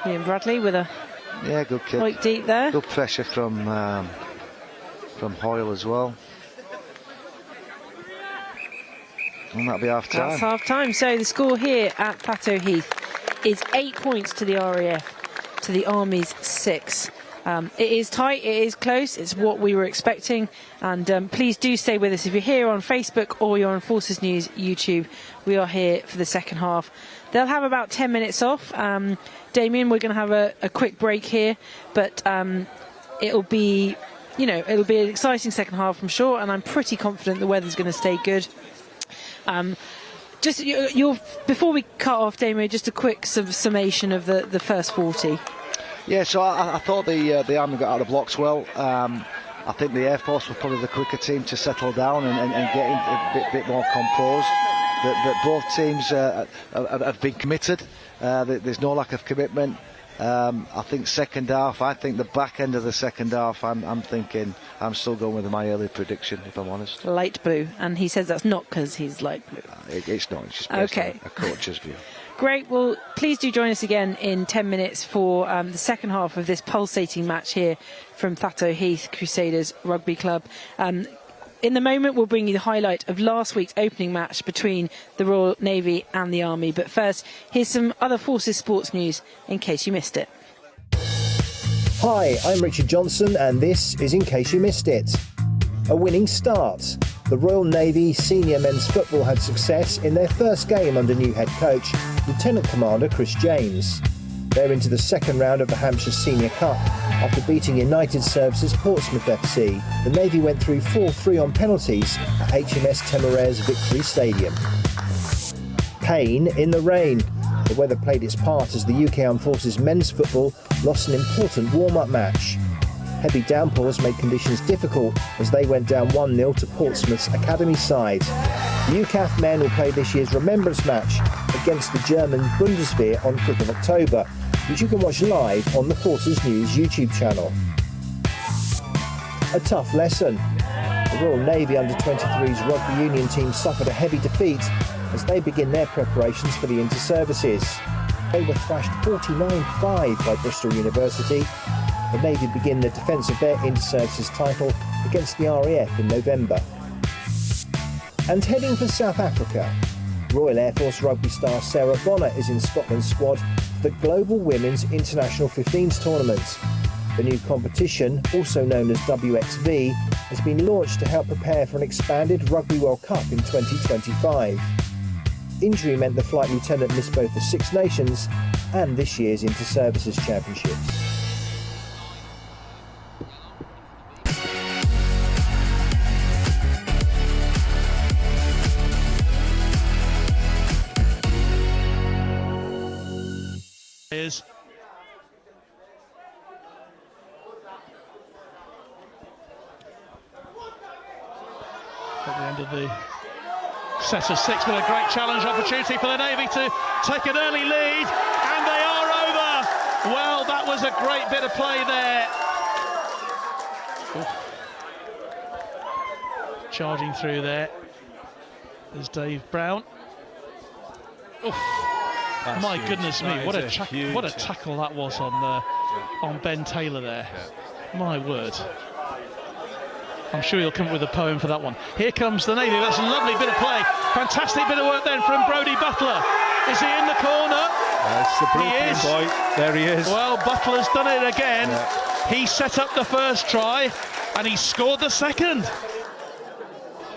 Ian Bradley with a Good kick. quite deep there. Good pressure from Hoyle as well. And that'll be half time. That's half time. So the score here at Plateau Heath is 8 points to the RAF, to the Army's 6. It is tight, it is close, it's what we were expecting, and please do stay with us. If you're here on Facebook or you're on Forces News YouTube, we are here for the second half. They'll have about 10 minutes off. Damien, we're going to have a quick break here, but it'll be an exciting second half, I'm sure, and I'm pretty confident the weather's going to stay good. Just before we cut off, Damien, just a quick summation of the first 40. Yeah, so I thought the Army got out of the blocks well. I think the Air Force were probably the quicker team to settle down and get a bit more composed. That both teams have been committed. There's no lack of commitment. I think second half, the back end of the second half, I'm still going with my early prediction, if I'm honest. Light blue, and he says that's not because he's light blue. It's not, it's just based Okay. on a coach's view. Great, well, please do join us again in 10 minutes for the second half of this pulsating match here from Plateau Heath Crusaders Rugby Club. In the moment, we'll bring you the highlight of last week's opening match between the Royal Navy and the Army. But first, here's some other Forces sports news in case you missed it. Hi, I'm Richard Johnson, and this is In Case You Missed It. A winning start. The Royal Navy senior men's football had success in their first game under new head coach, Lieutenant Commander Chris James. They're into the second round of the Hampshire Senior Cup. After beating United Services Portsmouth FC, the Navy went through 4-3 on penalties at HMS Temeraire's Victory Stadium. Pain in the rain. The weather played its part as the UK Armed Forces men's football lost an important warm-up match. Heavy downpours made conditions difficult as they went down 1-0 to Portsmouth's academy side. The UCAF men will play this year's remembrance match against the German Bundeswehr on 5th of October. which you can watch live on the Forces News YouTube channel. A tough lesson. The Royal Navy under-23s rugby union team suffered a heavy defeat as they begin their preparations for the inter-services. They were thrashed 49-5 by Bristol University. The Navy begin the defence of their inter-services title against the RAF in November. And heading for South Africa, Royal Air Force rugby star Sarah Bonner is in Scotland's squad for the Global Women's International 15s tournament. The new competition, also known as WXV, has been launched to help prepare for an expanded Rugby World Cup in 2025. Injury meant the flight lieutenant missed both the Six Nations and this year's Inter-Services Championships. Here's at the end of the set of six, but a great challenge opportunity for the Navy to take an early lead, and they are over. Well, that was a great bit of play there. Oof. Charging through there is Dave Brown. Oof. My huge. Goodness me, what a tackle that was on Ben Taylor there. Yeah. My word. I'm sure he'll come up with a poem for that one. Here comes the Navy. That's a lovely bit of play. Fantastic bit of work then from Brodie Butler. Is he in the corner? That's the blueprint, boy. There he is. Well, Butler's done it again. Yeah. He set up the first try and he scored the second.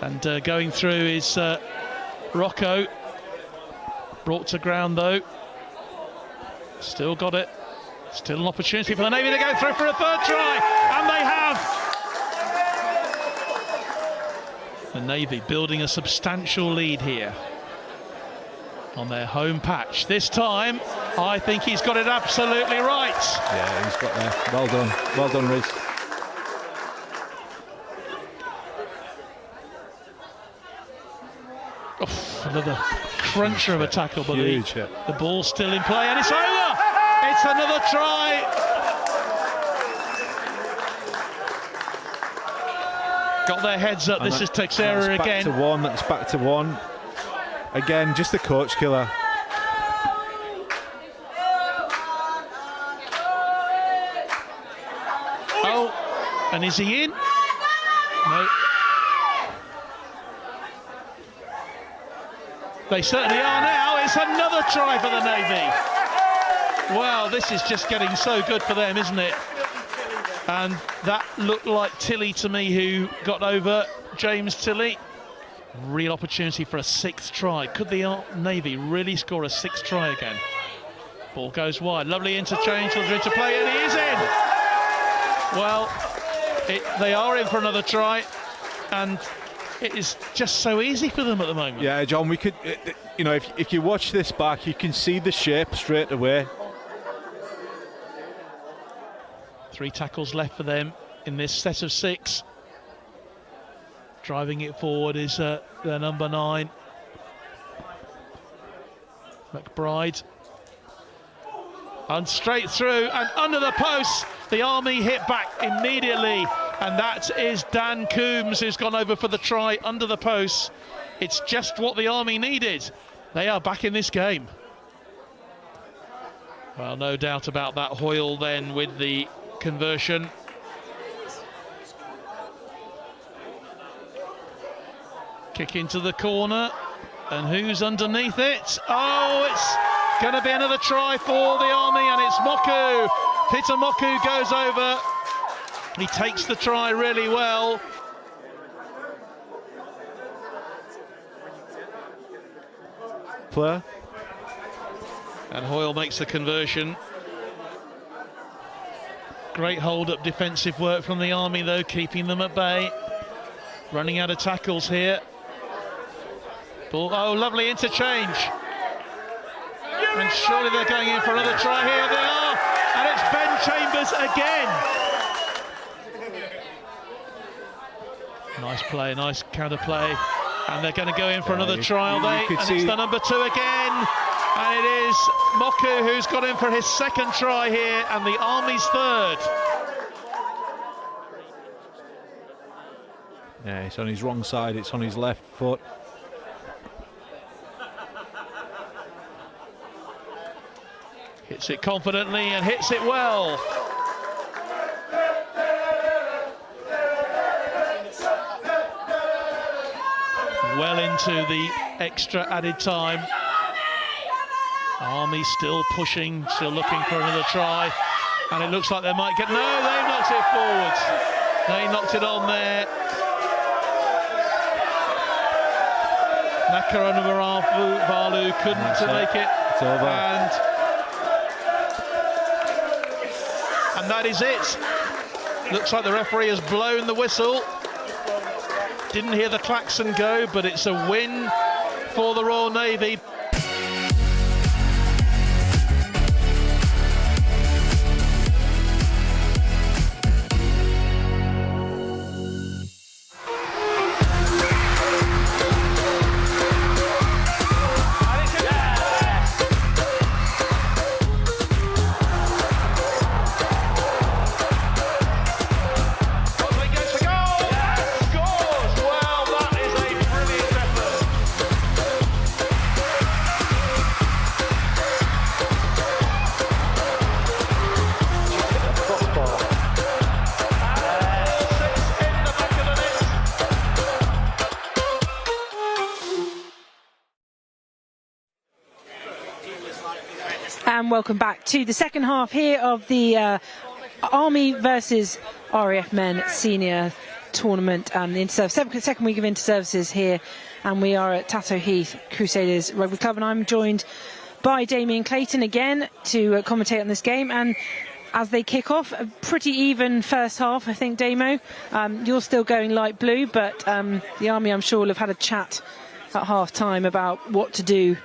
And going through is Rocco. Brought to ground though. Still got it. Still an opportunity for the Navy to go through for a third try. And they have. The Navy building a substantial lead here on their home patch. This time, I think he's got it absolutely right. Yeah, he's got there. Well done. Well done, Rhys. Another cruncher of a tackle, but the ball's still in play, and it's over! It's another try! Got their heads up. This is Texera again. That's back to one. Again, just the coach killer. Oh, and is he in? No. They certainly are now. It's another try for the Navy. Well, this is just getting so good for them, isn't it? And that looked like Tilley to me, who got over, James Tilley. Real opportunity for a sixth try. Could the Navy really score a sixth try again? Ball goes wide. Lovely interchange, another interplay, and he is in. Well, they are in for another try, and it is just so easy for them at the moment. Yeah, John, we could, you know, if you watch this back, you can see the shape straight away. 3 tackles left for them in this set of 6. Driving it forward is their number 9, McBride. And straight through and under the post. The Army hit back immediately, and that is Dan Coombs, who's gone over for the try under the post. It's just what the Army needed. They are back in this game. Well, no doubt about that. Hoyle then with the conversion. Kick into the corner, and who's underneath it? Oh, it's going to be another try for the Army, and it's Moku. Peter Moku goes over. He takes the try really well. Player. And Hoyle makes the conversion. Great hold-up defensive work from the Army, though, keeping them at bay. Running out of tackles here. Ball, oh, lovely interchange. And surely they're going in for another try. Here they are. And it's Ben Chambers again. Nice play, nice counter play. And they're going to go in for another trial. And it's the number 2 again. And it is Moku who's got in for his second try here, and the Army's third. Yeah, it's on his wrong side, it's on his left foot. Hits it confidently and hits it well. Well into the extra added time. Army still pushing, still looking for another try. And it looks like they might get... No, they knocked it forwards. They knocked it on there. Valu couldn't make it. It's over. And that is it. Looks like the referee has blown the whistle. Didn't hear the klaxon go, but it's a win for the Royal Navy. And welcome back to the second half here of the Army versus RAF Men Senior Tournament and the second week of inter-services here, and we are at Tatto Heath Crusaders Rugby Club, and I'm joined by Damien Clayton again to commentate on this game. And as they kick off, a pretty even first half, I think, Damo. You're still going light blue, but the Army, I'm sure, will have had a chat at half time about what to do.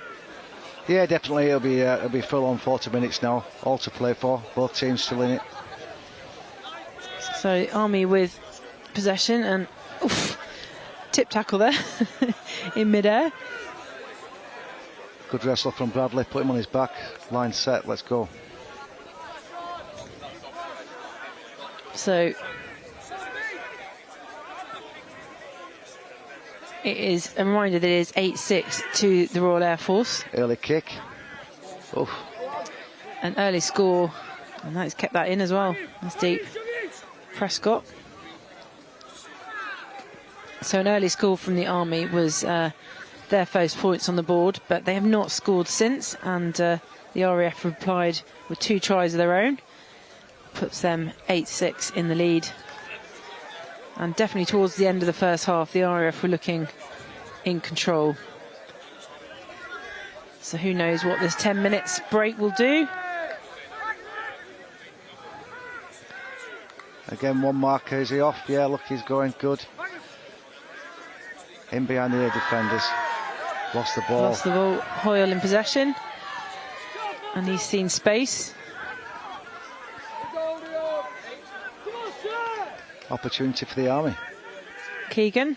Yeah, definitely. It'll be full on 40 minutes now, all to play for. Both teams still in it. So Army with possession and tip tackle there in midair. Good wrestle from Bradley. Put him on his back. Line set. Let's go. So it is a reminder that it is 8-6 to the Royal Air Force. Early kick. Oof. An early score, and that's kept that in as well. That's deep. Prescott. So an early score from the Army was their first points on the board, but they have not scored since, and the RAF replied with 2 tries of their own. Puts them 8-6 in the lead. And definitely towards the end of the first half, the RAF were looking in control. So who knows what this 10 minutes break will do. Again, one marker. Is he off? Yeah, look, he's going good. In behind the defenders. Lost the ball. Lost the ball. Hoyle in possession. And he's seen space. Opportunity for the Army. Keegan.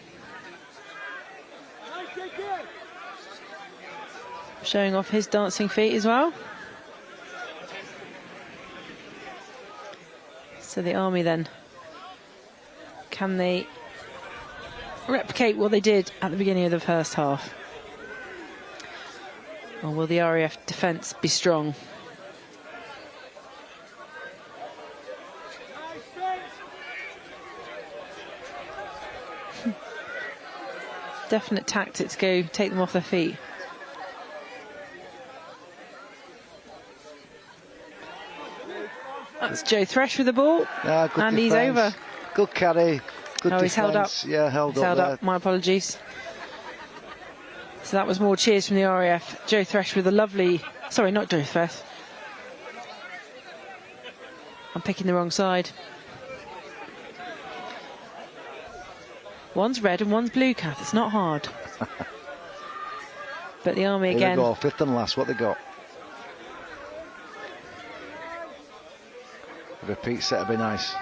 Showing off his dancing feet as well. So the Army then, can they replicate what they did at the beginning of the first half? Or will the RAF defence be strong? Definite tactics go take them off their feet. That's Joe Thresh with the ball, good and defense. He's over. Good carry, good defense. He's held up. Yeah, held up. My apologies. So that was more cheers from the RAF. Joe Thresh with a lovely... Sorry, not Joe Thresh. I'm picking the wrong side. One's red and one's blue, Kath. It's not hard. But the Army again. Here we go, fifth and last. What they got? A repeat set would be nice.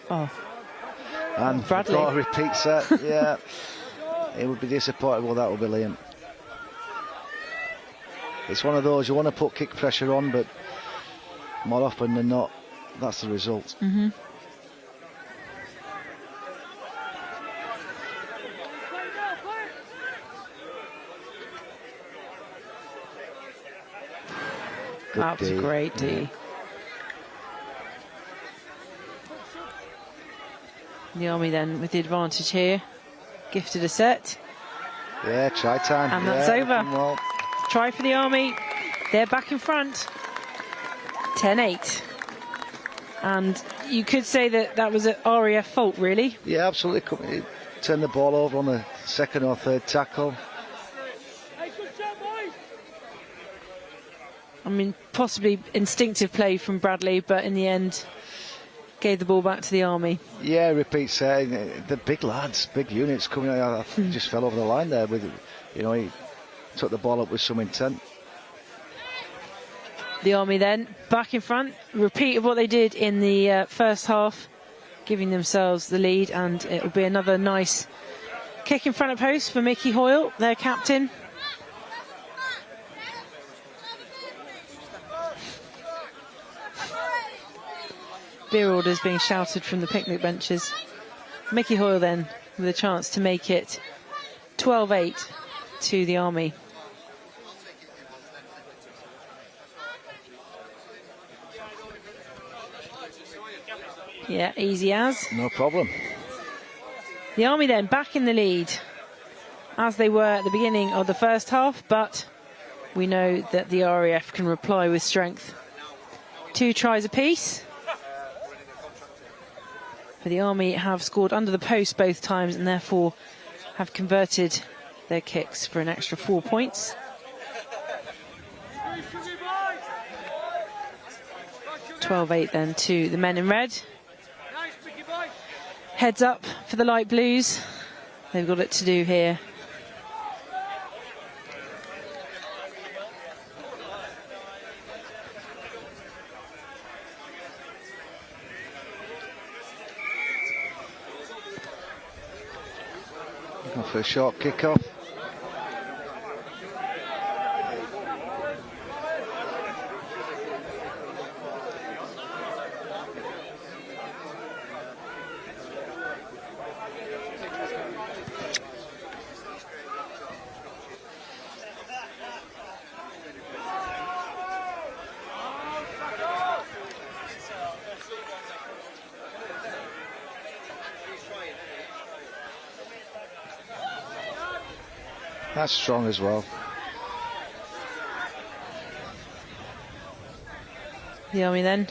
Oh. And Bradley. got a repeat set. Yeah. It would be disappointed. Well, that would be Liam. it's one of those, you want to put kick pressure on, but more often than not, that's the result. Mm-hmm. That was a great D. Yeah. The Army then with the advantage here, gifted a set. Yeah, try time. And that's over. Well. Try for the Army. They're back in front. 10-8. And you could say that that was an RAF fault, really. Yeah, absolutely. Turn the ball over on the second or third tackle. I mean, possibly instinctive play from Bradley, but in the end, gave the ball back to the Army. Yeah, repeat saying the big lads, big units coming out. Just fell over the line there with, you know, he took the ball up with some intent. The Army then back in front, repeat of what they did in the first half, giving themselves the lead, and it will be another nice kick in front of post for Mickey Hoyle, their captain. Beer orders being shouted from the picnic benches. Mickey Hoyle then with a chance to make it 12-8 to the Army. Yeah, easy as. No problem. The Army then back in the lead, as they were at the beginning of the first half, but we know that the RAF can reply with strength. 2 tries apiece. But the Army have scored under the post both times and therefore have converted their kicks for an extra 4 points. 12-8 then to the men in red. Heads up for the light blues. They've got it to do here. For a short kick-off. That's strong as well. The Army then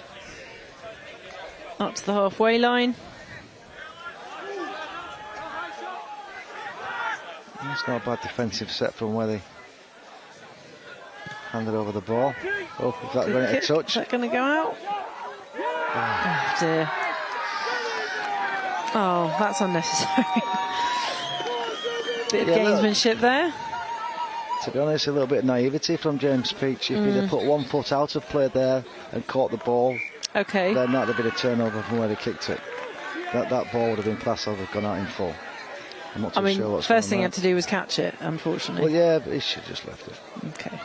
up to the halfway line. That's not a bad defensive set from where they handed over the ball. Oh, is that going to touch? Is that going to go out? Oh dear. Oh, that's unnecessary. Bit of gamesmanship there. To be honest, a little bit of naivety from James Peach. If he'd have put 1 foot out of play there and caught the ball, okay, then that'd have been a turnover from where he kicked it. That ball would have been class over, gone out in full. I'm not too sure what's first thing he had to do was catch it, unfortunately. Well, yeah, but he should have just left it. Okay.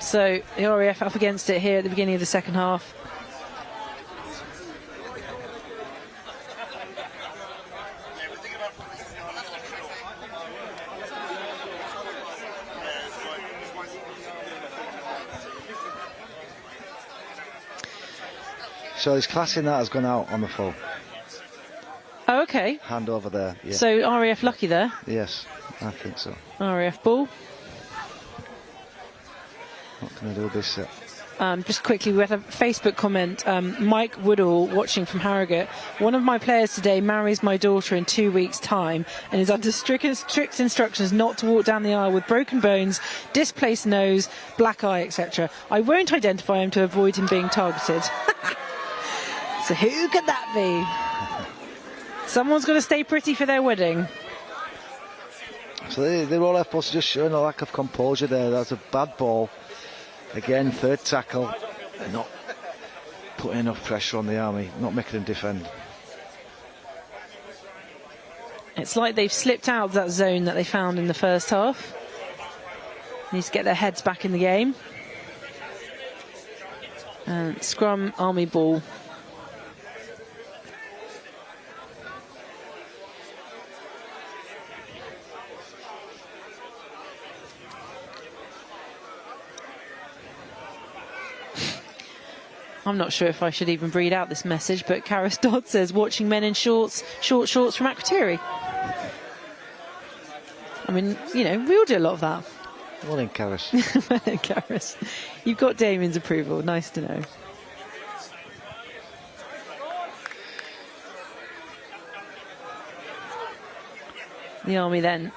So the RAF up against it here at the beginning of the second half. So his class in that has gone out on the full. Oh, okay. Hand over there. Yeah. So RAF lucky there? Yes, I think so. RAF ball. What can I do with this set? Just quickly, we had a Facebook comment. Mike Woodall, watching from Harrogate. One of my players today marries my daughter in 2 weeks' time and is under strict instructions not to walk down the aisle with broken bones, displaced nose, black eye, etc. I won't identify him to avoid him being targeted. So who could that be? Someone's got to stay pretty for their wedding. So they're all efforts just showing a lack of composure there. That's a bad ball. Again, third tackle. They're not putting enough pressure on the Army, not making them defend. It's like they've slipped out of that zone that they found in the first half. Needs to get their heads back in the game. And scrum, Army ball. I'm not sure if I should even read out this message, but Karis Dodd says, watching men in short shorts from Akrotiri. I mean, you know, we all do a lot of that. Well in, Karis. Well in, Karis. You've got Damien's approval. Nice to know. The Army then.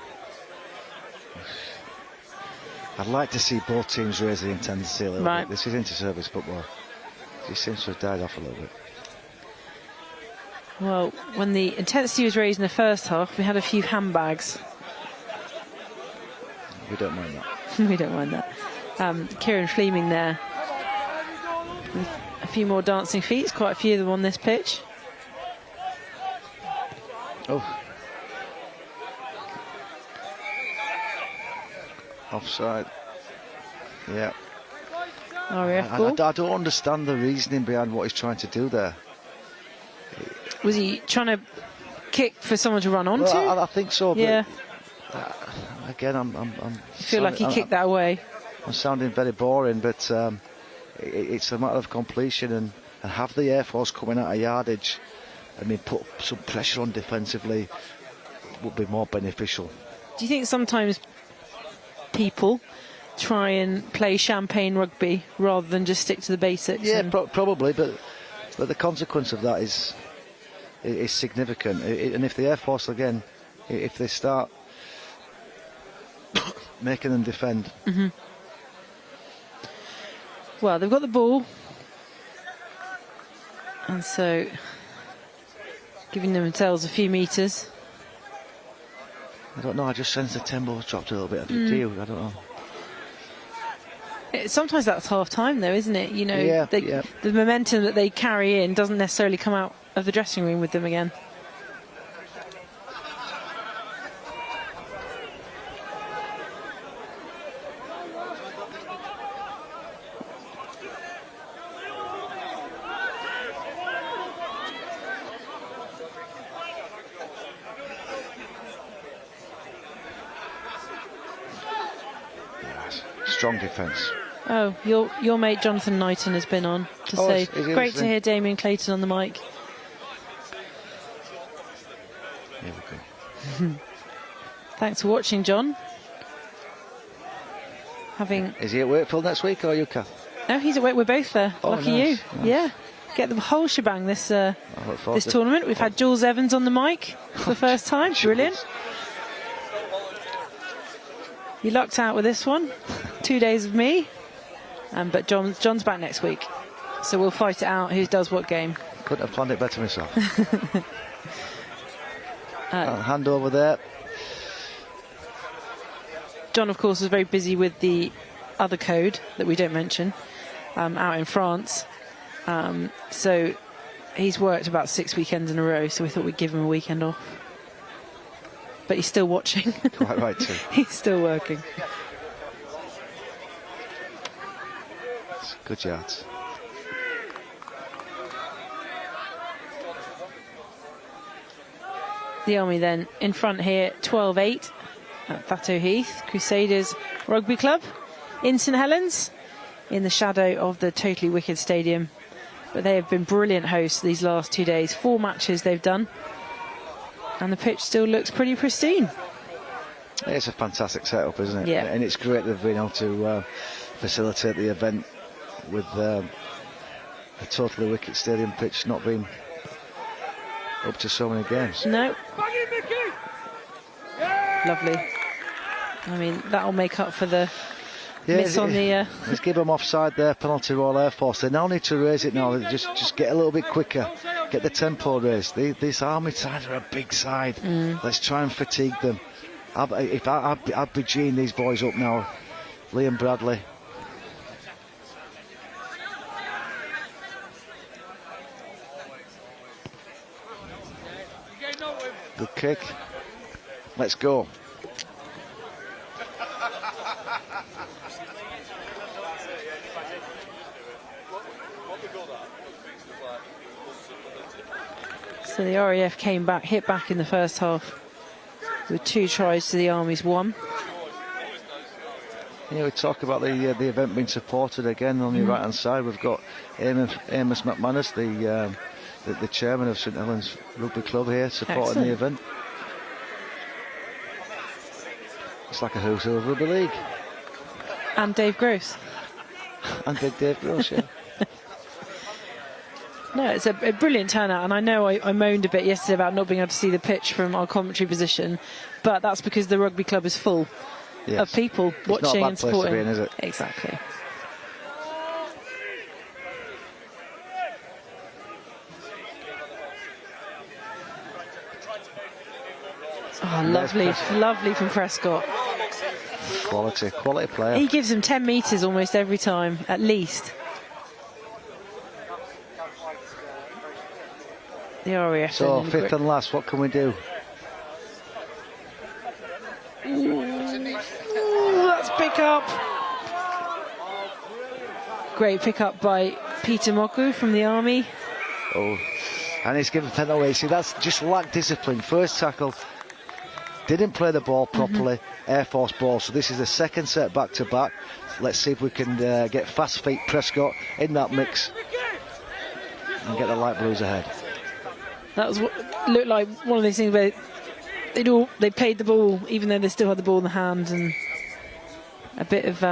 I'd like to see both teams raise the intensity a little Right. bit. This is inter-service football. It seems to have died off a little bit. Well, when the intensity was raised in the first half, we had a few handbags. We don't mind that. We don't mind that. Kieran Fleming there. With a few more dancing feet, quite a few of them on this pitch. Oh. Offside. Yeah. RAF ball. I don't understand the reasoning behind what he's trying to do there. Was he trying to kick for someone to run onto? Well, I think so. But yeah. Again, I'm I feel like he kicked that away. I'm sounding very boring, but it's a matter of completion and have the Air Force coming out of yardage. I mean, put some pressure on defensively would be more beneficial. Do you think sometimes people try and play champagne rugby rather than just stick to the basics? Yeah, probably, but the consequence of that is significant. And if the Air Force again, if they start making them defend. Mm-hmm. Well, they've got the ball, and so giving themselves a few metres. I don't know, I just sense the tempo's dropped a little bit. Do you? I don't know. Sometimes that's half time though, isn't it? You know, yeah. The momentum that they carry in doesn't necessarily come out of the dressing room with them again. Strong defence. Oh, your mate Jonathan Knighton has been on to say, great to hear Damien Clayton on the mic. Here we go. Thanks for watching, John. Is he at Wakefield next week or you, Kath? No, he's at Wakefield. We're both there. Lucky nice, you. Nice. Yeah. Get the whole shebang this tournament. We've had Jules Evans on the mic for the first time. Brilliant. You lucked out with this one. 2 days of me. But John's back next week. So we'll fight it out who does what game. Couldn't have planned it better myself. Hand over there. John, of course, was very busy with the other code that we don't mention out in France. So he's worked about 6 weekends in a row, so we thought we'd give him a weekend off. But he's still watching. Quite right, too. He's still working. Good yards. The Army then in front here, 12-8 at Thatto Heath. Crusaders Rugby Club in St Helens, in the shadow of the totally wicked stadium. But they have been brilliant hosts these last 2 days. 4 matches they've done. And the pitch still looks pretty pristine. It's a fantastic setup, isn't it? Yeah. And it's great they've been able to facilitate the event with a totally wicked stadium pitch not being up to so many games. No. Lovely. I mean, that'll make up for the miss on the... Let's give them offside there, penalty Royal Air Force. They now need to raise it now. Just get a little bit quicker. Get the tempo raised. This Army side are a big side. Let's try and fatigue them. I'd be geeing these boys up now. Liam Bradley. Good kick. Let's go. So the RAF came back, hit back in the first half with 2 tries to the Army's 1. Yeah, we talk about the event being supported again on the right hand side. We've got Amos McManus, the chairman of St Helens Rugby Club here, supporting the event. It's like a who's who of Rugby League. And Dave Gross. And Big Dave Gross, yeah. No, it's a brilliant turnout, and I know I moaned a bit yesterday about not being able to see the pitch from our commentary position, but that's because the rugby club is full of people watching and supporting. It's not a bad place to be in, is it? Exactly. Oh, lovely, lovely from Prescott. Quality player. He gives him 10 metres almost every time, at least. The RAF. So, fifth and last, what can we do? Ooh, that's pick up. Great pick up by Peter Moku from the Army. Oh, and he's given 10 away. See, that's just lack discipline. First tackle, didn't play the ball properly. Air Force ball. So this is the second set back to back. Let's see if we can get fast feet Prescott in that mix and get the light blues ahead. That was what looked like one of those things where they played the ball even though they still had the ball in the hand, and a bit of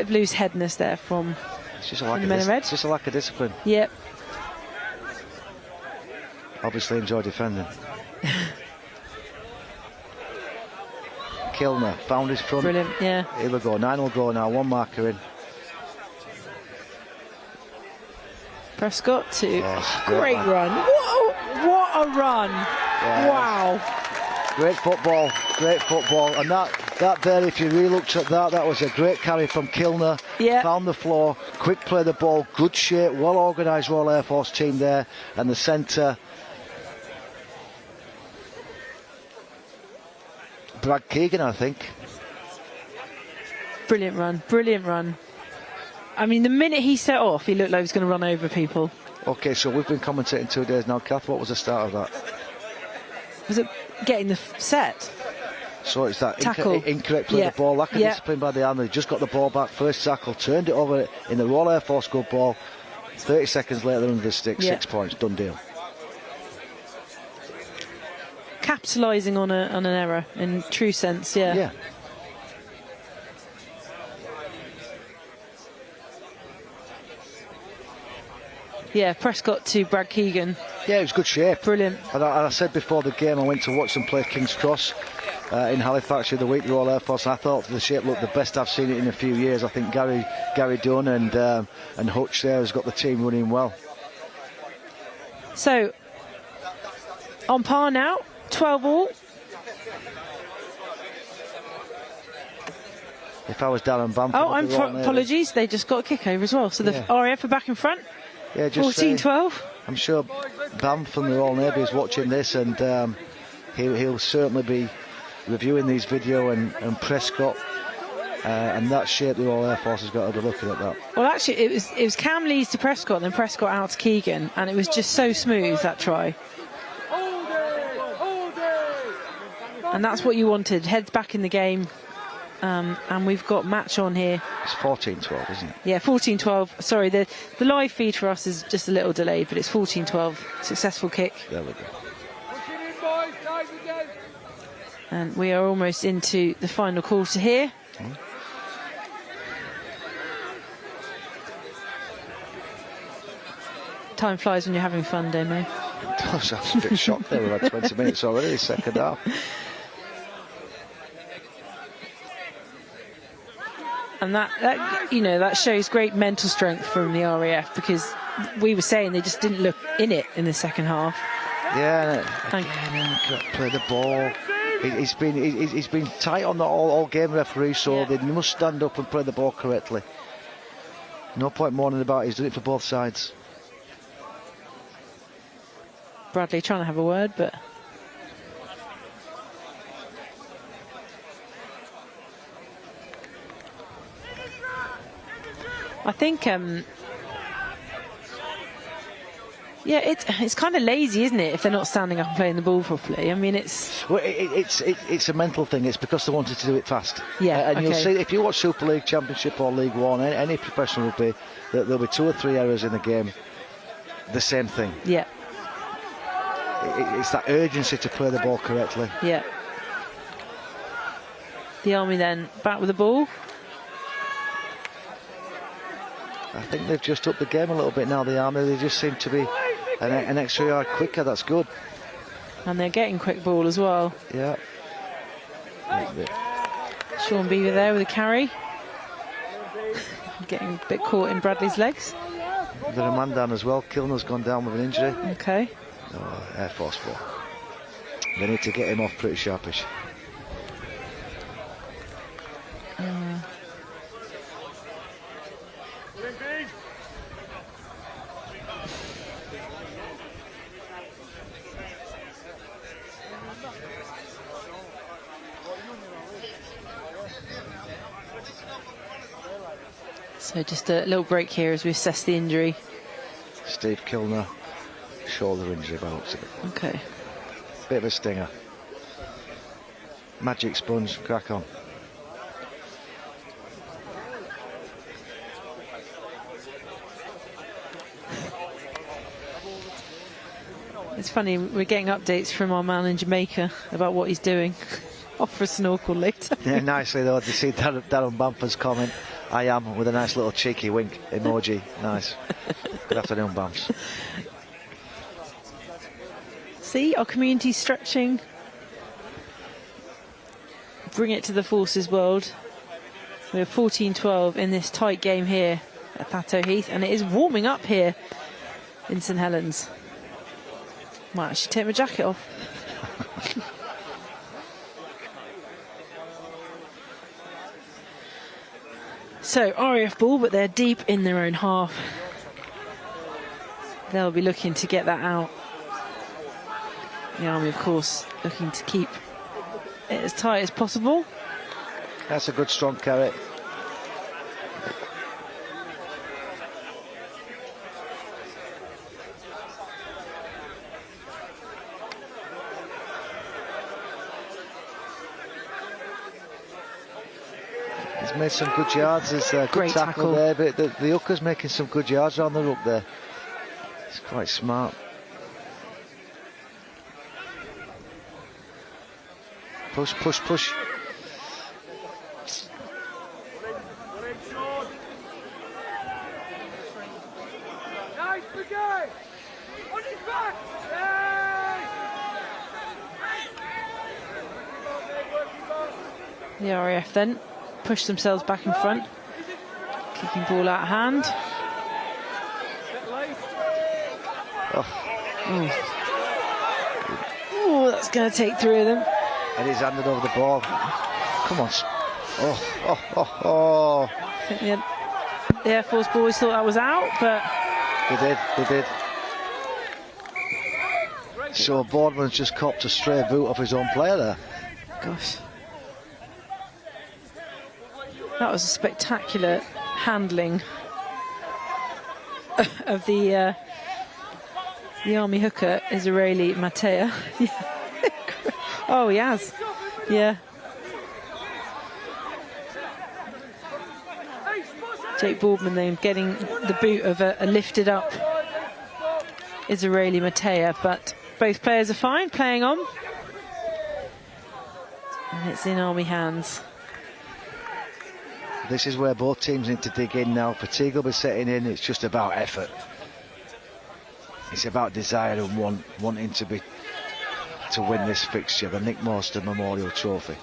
loose headness there from it's just a lack of discipline. Yep. Obviously enjoy defending. Kilner found his front. Brilliant, yeah. Here we go, 9 will go now, 1 marker in. Prescott to yes, great run. What a run. Yes. Wow. Great football. And that there, if you really looked at that was a great carry from Kilner. Yeah. Found the floor, quick play the ball, good shape, well organised Royal Air Force team there. And the centre, Brad Keegan, I think. Brilliant run. I mean, the minute he set off, he looked like he was going to run over people. Okay, so we've been commentating 2 days now. Kath, what was the start of that? Was it getting the set? So it's that tackle. Incorrect play the ball, lack of discipline by the Army. Just got the ball back, first tackle, turned it over in the Royal Air Force good ball. 30 seconds later under the stick, 6 points, done deal. Capitalising on an error in true sense, yeah. Yeah, Prescott to Brad Keegan. Yeah, it was good shape. Brilliant. And I said before the game, I went to watch them play King's Cross in Halifax the week, the Royal Air Force, and I thought the shape looked the best I've seen it in a few years. I think Gary Dunn and Hutch there has got the team running well. So, on par now, 12 all. If I was Darren Bamford... apologies, they just got a kick over as well. So the RAF are back in front. Yeah, just 14-12. I'm sure Bam from the Royal Navy is watching this, and he'll certainly be reviewing these video and Prescott and that shape the Royal Air Force has got to be looking at that. Well, actually, it was Cam Lees to Prescott, and then Prescott out to Keegan, and it was just so smooth, that try. And that's what you wanted. Heads back in the game. And we've got match on here. It's 14-12, isn't it? Yeah, 14-12. Sorry, the live feed for us is just a little delayed, but it's 14-12. Successful kick. There we go. And we are almost into the final quarter here. Time flies when you're having fun, don't they? I was a bit shocked there. We've had 20 minutes already, second half. And that shows great mental strength from the RAF, because we were saying they just didn't look in it in the second half. Yeah, again, play the ball. He's been tight on the all game referee, so they must stand up and play the ball correctly. No point moaning about it. He's done it for both sides. Bradley trying to have a word, but I think, yeah, it's kind of lazy, isn't it, if they're not standing up and playing the ball properly? I mean, it's... Well, it's a mental thing. It's because they wanted to do it fast. Yeah, and you'll see, if you watch Super League, Championship or League One, any professional rugby, there'll be 2 or 3 errors in the game. The same thing. Yeah. It's that urgency to play the ball correctly. Yeah. The Army then back with the ball. I think they've just upped the game a little bit now, the Army. They just seem to be an extra yard quicker. That's good. And they're getting quick ball as well. Yeah. Sean Beaver there with a carry. Getting a bit caught in Bradley's legs. There's a man down as well. Kilner's gone down with an injury. Okay. Oh, Air Force ball. They need to get him off pretty sharpish. So just a little break here as we assess the injury. Steve Kilner, shoulder injury by the looks of it. Okay. Bit of a stinger. Magic sponge, crack on. It's funny, we're getting updates from our man in Jamaica about what he's doing. Off for a snorkel later. Yeah, nicely though, to see Darren Bamford's comment, I am, with a nice little cheeky wink emoji. Nice. Good afternoon, Bamps. See, our community stretching. Bring it to the Forces world. We're 14-12 in this tight game here at Thatto Heath, and it is warming up here in St Helens. Might actually take my jacket off. So, RAF ball, but they're deep in their own half. They'll be looking to get that out. The Army, of course, looking to keep it as tight as possible. That's a good strong carry. He's made some good yards. There's a good Great tackle there, but the hooker's making some good yards around the ruck there. He's quite smart. Push, push, push. The RAF then push themselves back in front. Kicking ball out of hand. Oh, that's going to take 3 of them. And he's handed over the ball. Come on. Oh. I think the Air Force boys thought that was out, but... They did. So Boardman's just copped a stray boot off his own player there. Gosh. That was a spectacular handling of the Army hooker, Israeli Matea. Oh, he has. Yeah. Jake Boardman then getting the boot of a lifted up Israeli Matea, but both players are fine, playing on. And it's in Army hands. This is where both teams need to dig in now. Fatigue will be setting in. It's just about effort. It's about desire and wanting to win this fixture, the Nick Morstan Memorial Trophy.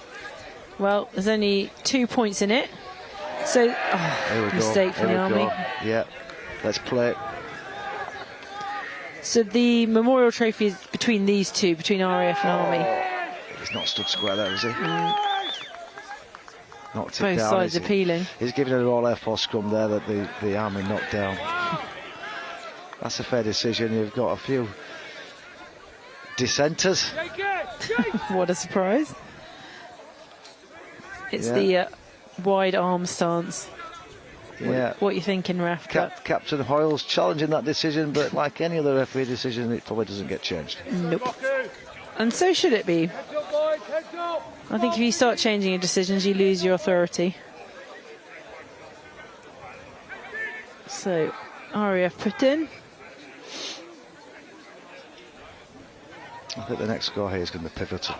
Well, there's only 2 points in it. So, mistake from the Army. Yeah, let's play it. So the Memorial Trophy is between these two, between RAF and Army. He's not stood square there, is he? Knocked it Both down, sides appealing. He's giving it a Royal Air Force scrum there that the Army knocked down. That's a fair decision. You've got a few dissenters. What a surprise. It's the wide arm stance. Yeah. What are you thinking, ref? Captain Hoyle's challenging that decision, but like any other referee decision, it probably doesn't get changed. Nope. And so should it be. I think if you start changing your decisions, you lose your authority. So, RAF put in. I think the next score here is going to be pivotal.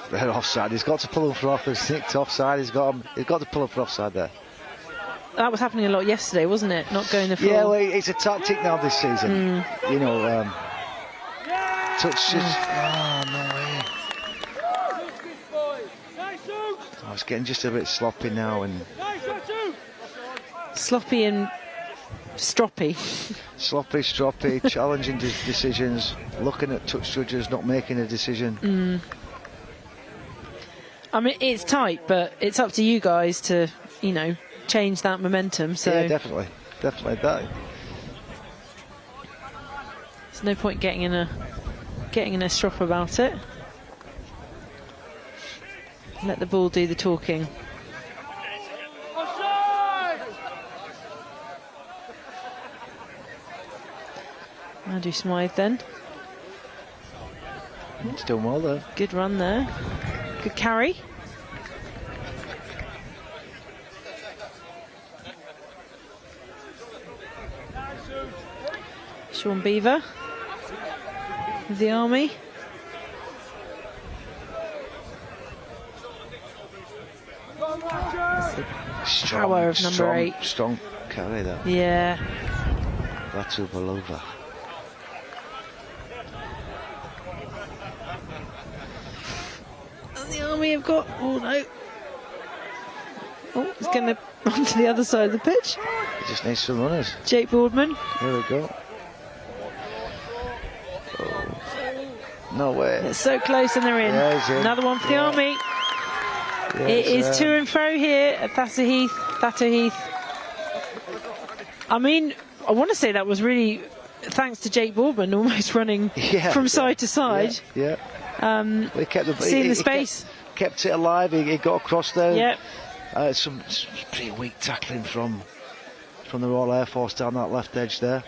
They're offside. He's got to pull them for off. He's nicked offside. He's got to pull them for offside there. That was happening a lot yesterday, wasn't it? Not going the full. Yeah, well, it's a tactic now this season. You know, touch just. Oh, no way. Oh, it's getting just a bit sloppy now. And sloppy and stroppy. Sloppy, stroppy, challenging decisions, looking at touch judges, not making a decision. I mean, it's tight, but it's up to you guys to, you know, change that momentum. So yeah, definitely that. There's no point getting in a strop about it. Let the ball do the talking. Andrew Smythe then. He's doing well there. Good run there. Good carry. Sean Beaver of the Army. Power of number 8. Strong carry there. Yeah. Batu Belova. And the Army have got. Oh no. Oh, it's going to run to the other side of the pitch. He just needs some runners. Jake Boardman. There we go. Oh. No way. It's so close and they're in. Yeah, he's in. Another one for the Army. Yeah, it is to and fro here at Thatto Heath. I mean, I want to say that was really thanks to Jake Boardman almost running from side to side. Yeah. He kept seeing the space. Kept it alive. He got across there. Yeah. Some pretty weak tackling from the Royal Air Force down that left edge there.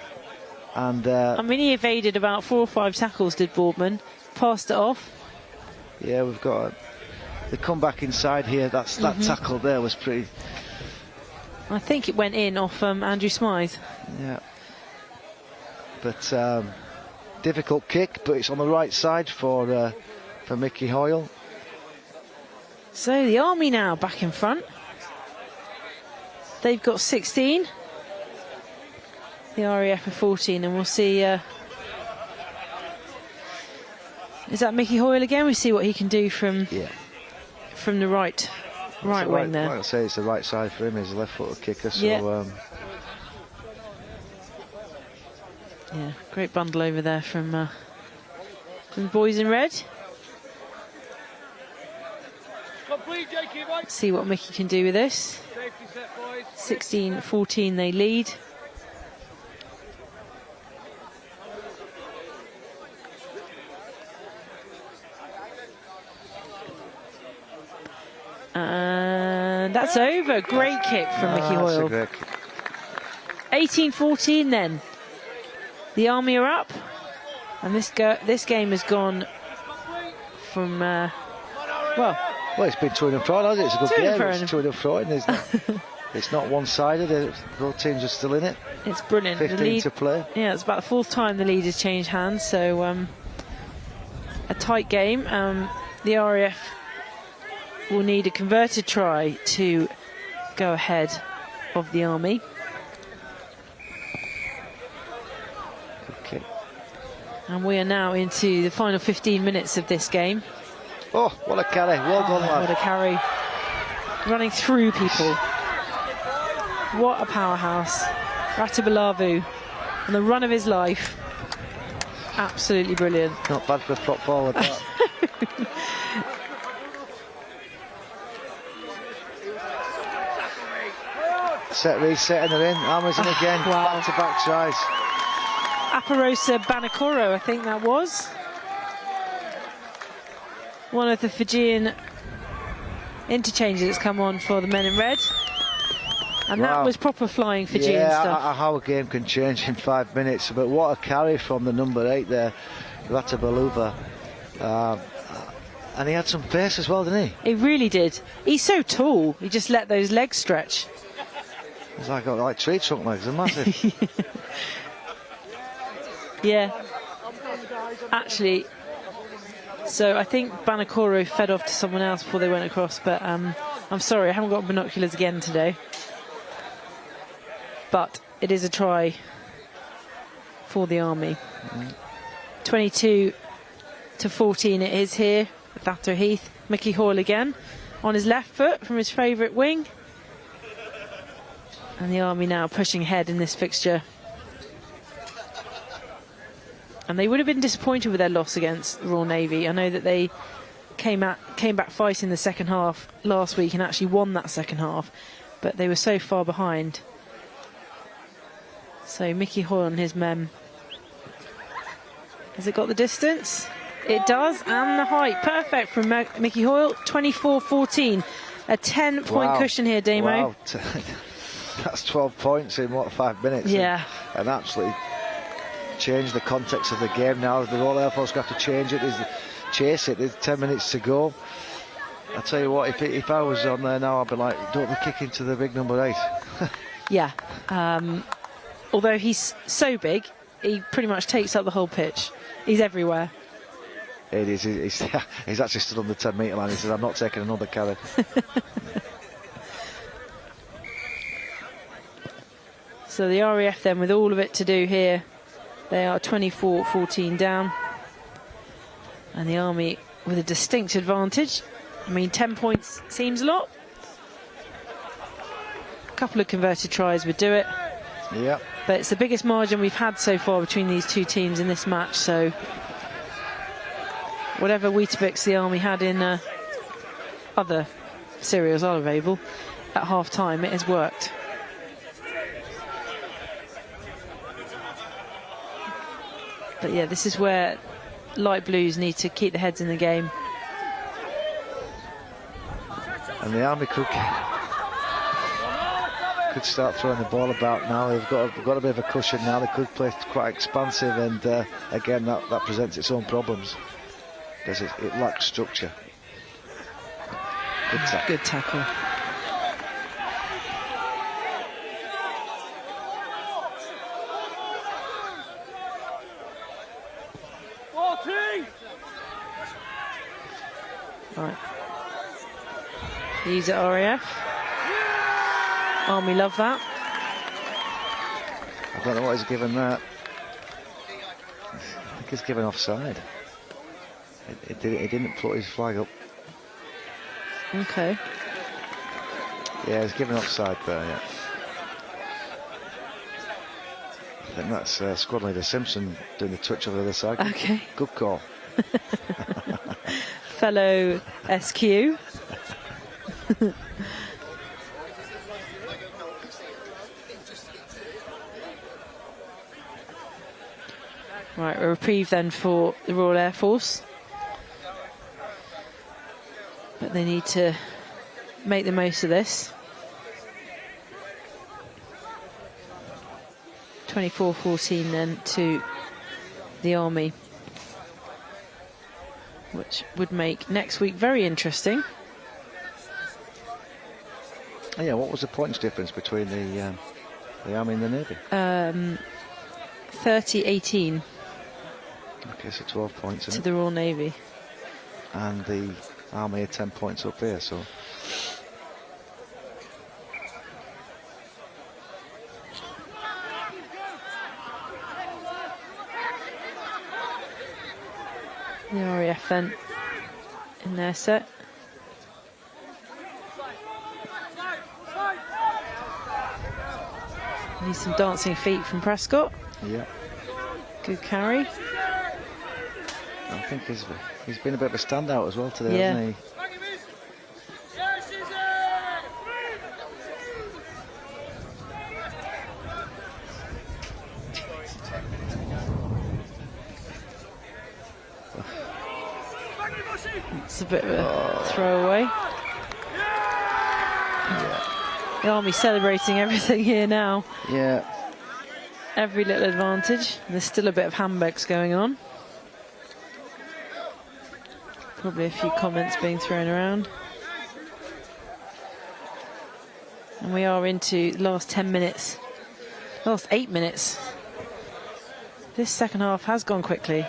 And I mean, he evaded about 4 or 5 tackles, did Boardman. Passed it off. Yeah, we've got the comeback inside here. That tackle there was pretty. I think it went in off Andrew Smythe. Yeah. But difficult kick, but it's on the right side for Mickey Hoyle. So the Army now back in front. They've got 16. The RAF are 14, and we'll see. Is that Mickey Hoyle again? We see what he can do from the right wing there. Like I say, it's the right side for him. He's a left-footed kicker. So yeah, great bundle over there from the boys in red. Let's see what Mickey can do with this. 16-14 they lead. And that's over. Great kick from Mickey Hoyle. 18-14 then. The Army are up. And this game has gone from, well, it's been to and fro, hasn't it? It's a good game. It's to and fro, and it's not one-sided. Both teams are still in it. It's brilliant. 15 to play. Yeah, it's about the 4th time the lead has changed hands. So a tight game. The RAF will need a converted try to go ahead of the Army. Okay. And we are now into the final 15 minutes of this game. Oh, what a carry. Well done, lad. What a carry. Running through people. What a powerhouse. Ratibalavu on the run of his life. Absolutely brilliant. Not bad for a prop forward, that. Reset and they're in. Army's in again. Wow. Back-to-back tries. Aparosa Banakoro, I think that was. One of the Fijian interchanges that's come on for the men in red. And that was proper flying for G and stuff. How a game can change in 5 minutes. But what a carry from the number 8 there, Ratabaluva. And he had some pace as well, didn't he? He really did. He's so tall. He just let those legs stretch. He's like tree trunk legs, they're massive. Yeah. Actually, so I think Banakoro fed off to someone else before they went across, but I'm sorry, I haven't got binoculars again today. But it is a try for the Army. 22-14 it is here. Thatto Heath. Mickey Hoyle again on his left foot from his favourite wing. And the Army now pushing ahead in this fixture. And they would have been disappointed with their loss against the Royal Navy. I know that they came back fighting the second half last week and actually won that second half, but they were so far behind. So Mickey Hoyle and his men. Has it got the distance? It does, and the height. Perfect from Mickey Hoyle. 24-14. A 10-point cushion here, Damo. Wow. That's 12 points in, 5 minutes? Yeah. And absolutely changed the context of the game now. The Royal Air Force have to change it. Chase it. There's 10 minutes to go. I tell you what, if I was on there now, I'd be like, don't be kicking to the big number 8. Yeah. Although he's so big, he pretty much takes up the whole pitch. He's everywhere. It is. He's actually stood on the 10-metre line. He says, I'm not taking another carry. So the RAF then, with all of it to do here, they are 24-14 down. And the Army with a distinct advantage. I mean, 10 points seems a lot. A couple of converted tries would do it. Yeah. But it's the biggest margin we've had so far between these two teams in this match, so whatever Weetabix the Army had in other cereals are available at half-time, it has worked. But yeah, this is where light blues need to keep the heads in the game. And the Army could start throwing the ball about now. They've got a bit of a cushion now. They could play quite expansive, and again, that presents its own problems because it lacks structure. Good tackle. Good tackle. Right. Use it, RAF. Army love that. I don't know what he's given that. I think he's given offside. He didn't put his flag up. Okay. Yeah, he's given offside there, yeah. I think that's squad leader Simpson doing the touch over the other side. Okay. Good call. Fellow SQ. Right, a reprieve then for the Royal Air Force. But they need to make the most of this. 24-14 then to the Army, which would make next week very interesting. Oh yeah, what was the points difference between the Army and the Navy? 30-18. Okay, so 12 points to the Royal Navy. And the Army are 10 points up here, so... The RAF then in their set. Need some dancing feet from Prescott. Yeah. Good carry. I think he's been a bit of a standout as well today, hasn't he? It's a bit of a throwaway. Yeah. The Army celebrating everything here now. Yeah. Every little advantage. There's still a bit of handbags going on. Probably a few comments being thrown around. And we are into the last 10 minutes. Last 8 minutes. This second half has gone quickly.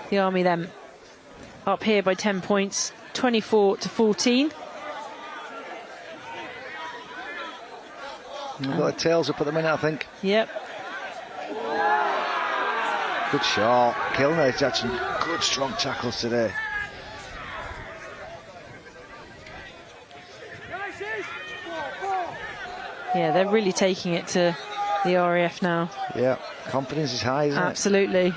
The Army then up here by 10 points, 24-14. We've got a tails up at the minute, I think. Yep. Good shot. Kilner's had some good strong tackles today. Yeah, they're really taking it to the RAF now. Yeah, confidence is high, isn't Absolutely.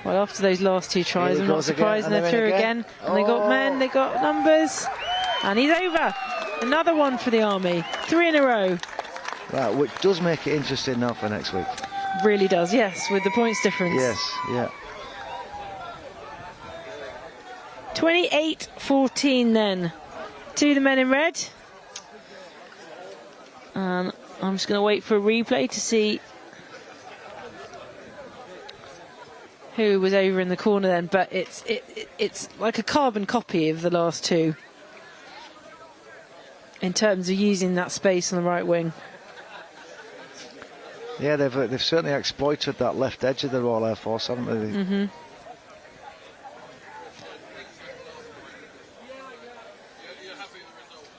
Well, after those last 2 tries, I'm not surprised they're through again. And they got men, they got numbers. And he's over. Another one for the Army. 3 in a row. Right, which does make it interesting now for next week. Really does, yes, with the points difference. Yes, yeah. 28-14 then to the men in red. And I'm just going to wait for a replay to see who was over in the corner then, but it's like a carbon copy of the last 2 in terms of using that space on the right wing. Yeah, they've certainly exploited that left edge of the Royal Air Force, haven't they? Mm-hmm.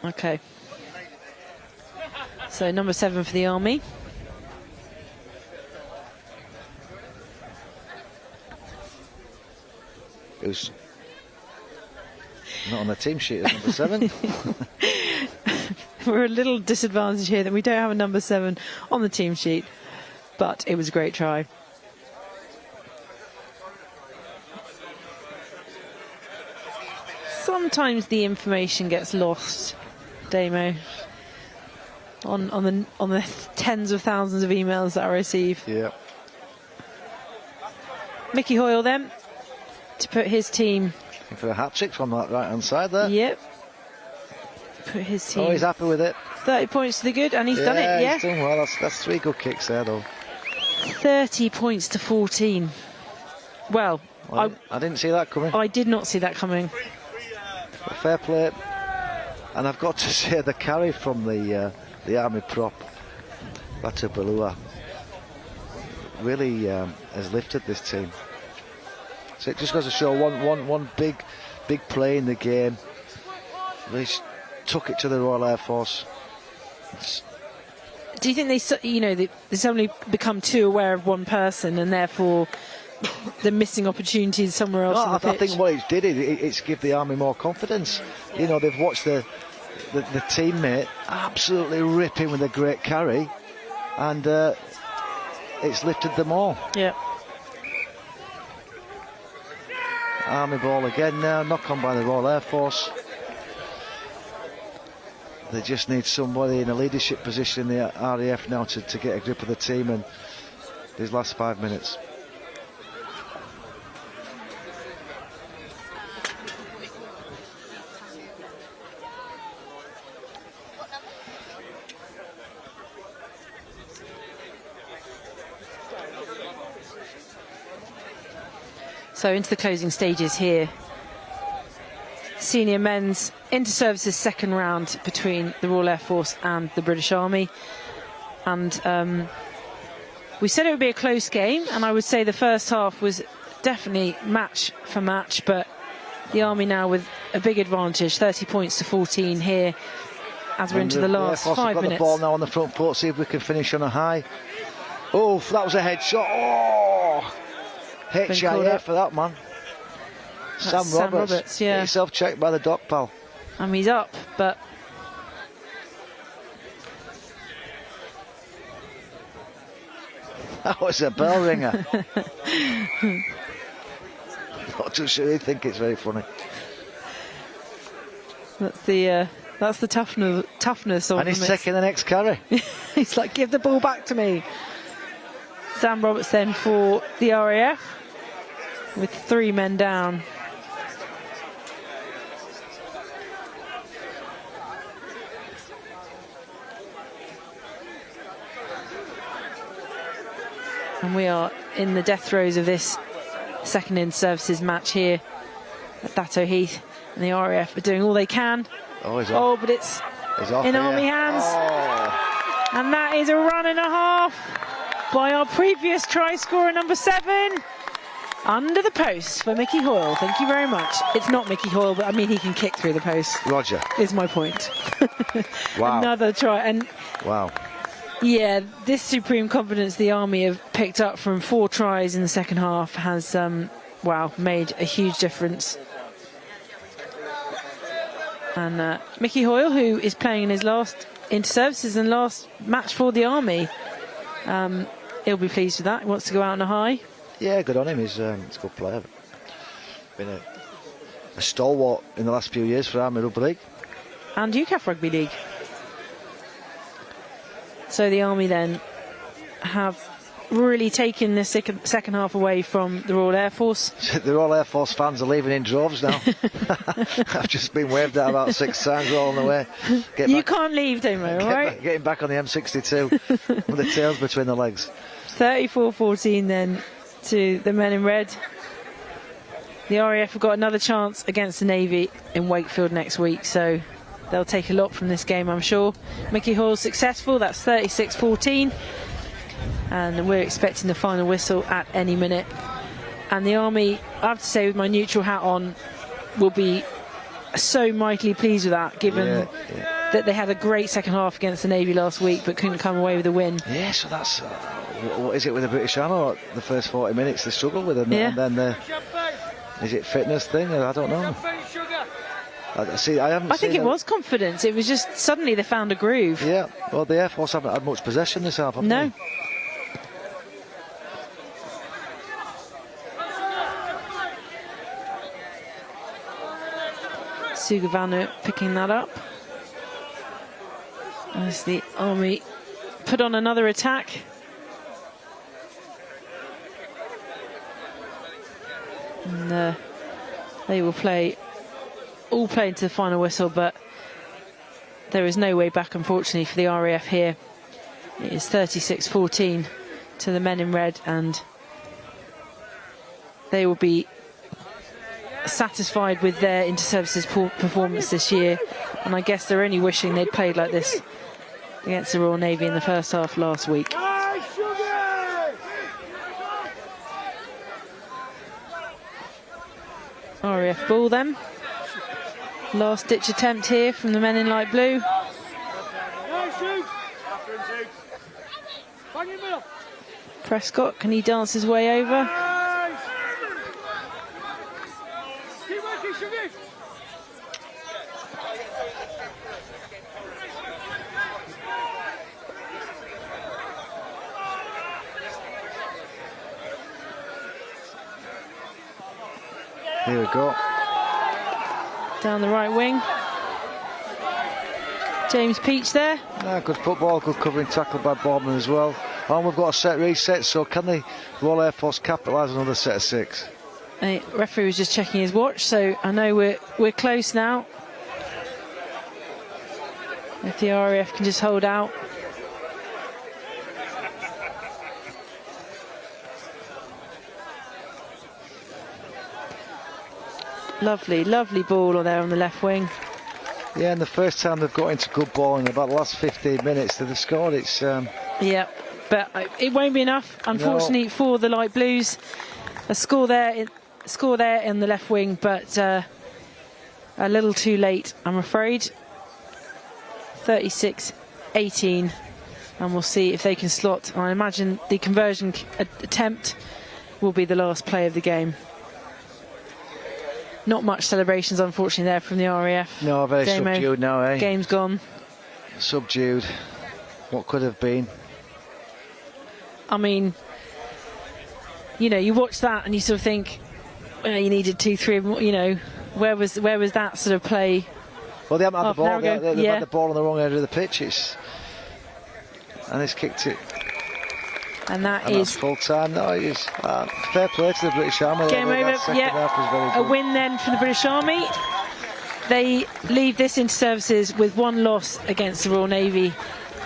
Okay. So number 7 for the Army. Who's not on the team sheet as number 7. We're a little disadvantaged here that we don't have a number 7 on the team sheet, but it was a great try. Sometimes the information gets lost, Damo, on the tens of thousands of emails that I receive. Yeah. Mickey Hoyle then to put his team For a hat-trick from that right-hand side there. Yep. Put his team. Oh, he's happy with it. 30 points to the good, and he's done it, yeah. He's done well. That's 3 good kicks there, though. 30 points to 14. Well, I didn't see that coming. I did not see that coming. Fair play. And I've got to say the carry from the Army prop, Batu Balua, really has lifted this team. So it just goes to show one big play in the game. Really took it to the Royal Air Force. Do you think they suddenly become too aware of one person and therefore they're missing opportunities somewhere else on the pitch? I think what it did it's give the Army more confidence. You know, they've watched the teammate absolutely ripping with a great carry, and it's lifted them all. Yeah. Army ball again now, knock on by the Royal Air Force. They just need somebody in a leadership position in the RAF now to get a grip of the team in these last 5 minutes. So into the closing stages here. Senior men's inter-services second round between the Royal Air Force and the British Army. And we said it would be a close game, and I would say the first half was definitely match for match, but the Army now with a big advantage, 30 points to 14 here as we're into the last 5 minutes. Got the ball now on the front foot, see if we can finish on a high. Oh, that was a headshot. Oh! HIA for that, man. Sam Roberts, yeah. Get yourself checked by the doc, pal. He's up, but that was a bell ringer. Not too sure they think it's very funny. that's the That's the toughness of And he's him. taking the next carry. He's like, give the ball back to me. Sam Roberts then for the RAF with 3 men down. And we are in the death throes of this second in services match here at Thatto Heath. And the RAF are doing all they can. Oh, he's off. Oh, but it's off in here. Army hands. Oh. And that is a run and a half by our previous try scorer, number 7. Under the post for Mickey Hoyle. Thank you very much. It's not Mickey Hoyle, but I mean, he can kick through the post. Roger. Is my point. Wow. Another try. And wow. yeah, this supreme confidence the Army have picked up from 4 tries in the second half has, wow, made a huge difference. And Mickey Hoyle, who is playing in his last inter-services and last match for the Army, he'll be pleased with that. He wants to go out on a high. Yeah, good on him. He's a good player. Been a stalwart in the last few years for Army Rugby League. And UCAF Rugby League. So the Army then have really taken the second half away from the Royal Air Force. The Royal Air Force fans are leaving in droves now. I've just been waved at about 6 times all the way. You can't leave, Damo, all right? Getting back on the M62 with the tails between the legs. 34-14 then to the men in red. The RAF have got another chance against the Navy in Wakefield next week, so they'll take a lot from this game, I'm sure. Mickey Hall's successful, that's 36-14. And we're expecting the final whistle at any minute. And the Army, I have to say, with my neutral hat on, will be so mightily pleased with that, given that they had a great second half against the Navy last week but couldn't come away with a win. Yeah, so that's what is it with the British Army? The first 40 minutes they struggle with them, and then is it fitness thing? I don't know. I think it was confidence. It was just suddenly they found a groove. Yeah, well, the Air Force haven't had much possession this half, have no. They? Sugavanu picking that up as the Army put on another attack. And they will all play into the final whistle, but there is no way back, unfortunately, for the RAF here. It is 36-14 to the men in red, and they will be satisfied with their inter-services performance this year, and I guess they're only wishing they'd played like this against the Royal Navy in the first half last week. RAF ball then. Last ditch attempt here from the men in light blue. Prescott, can he dance his way over? Here we go. Down the right wing. James Peach there. Good football, good covering tackle by Boardman as well. And we've got a set reset, so can the Royal Air Force capitalise another set of 6? The referee was just checking his watch, so I know we're close now. If the RAF can just hold out. Lovely, lovely ball there on the left wing. Yeah, and the first time they've got into good ball in about the last 15 minutes that they've scored, it's... Yeah, but it won't be enough, unfortunately, for the light blues. A score there in the left wing, but a little too late, I'm afraid. 36-18, and we'll see if they can slot. I imagine the conversion attempt will be the last play of the game. Not much celebrations, unfortunately, there from the RAF. No, very Damo, subdued now, eh? Game's gone. Subdued. What could have been? I mean, you know, you watch that and you sort of think, well, you needed 2-3, you know, where was that sort of play Well, they haven't had the ball. They've yeah. had the ball on the wrong end of the pitch. And he's kicked it. And that's full time. No, it is. Fair play to the British Army. Game over. Yeah. A win then for the British Army. They leave this into services with one loss against the Royal Navy,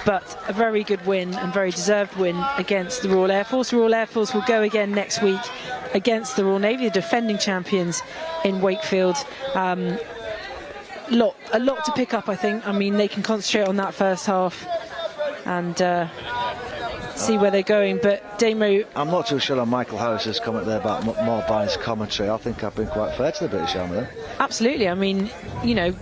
but a very good win and very deserved win against the Royal Air Force. The Royal Air Force will go again next week against the Royal Navy, the defending champions in Wakefield. A lot to pick up, I think. I mean, they can concentrate on that first half and see where they're going. But Damo, I'm not too sure on Michael Harris's comment there about more biased commentary. I think I've been quite fair to the British Army there. Absolutely. I mean, you know,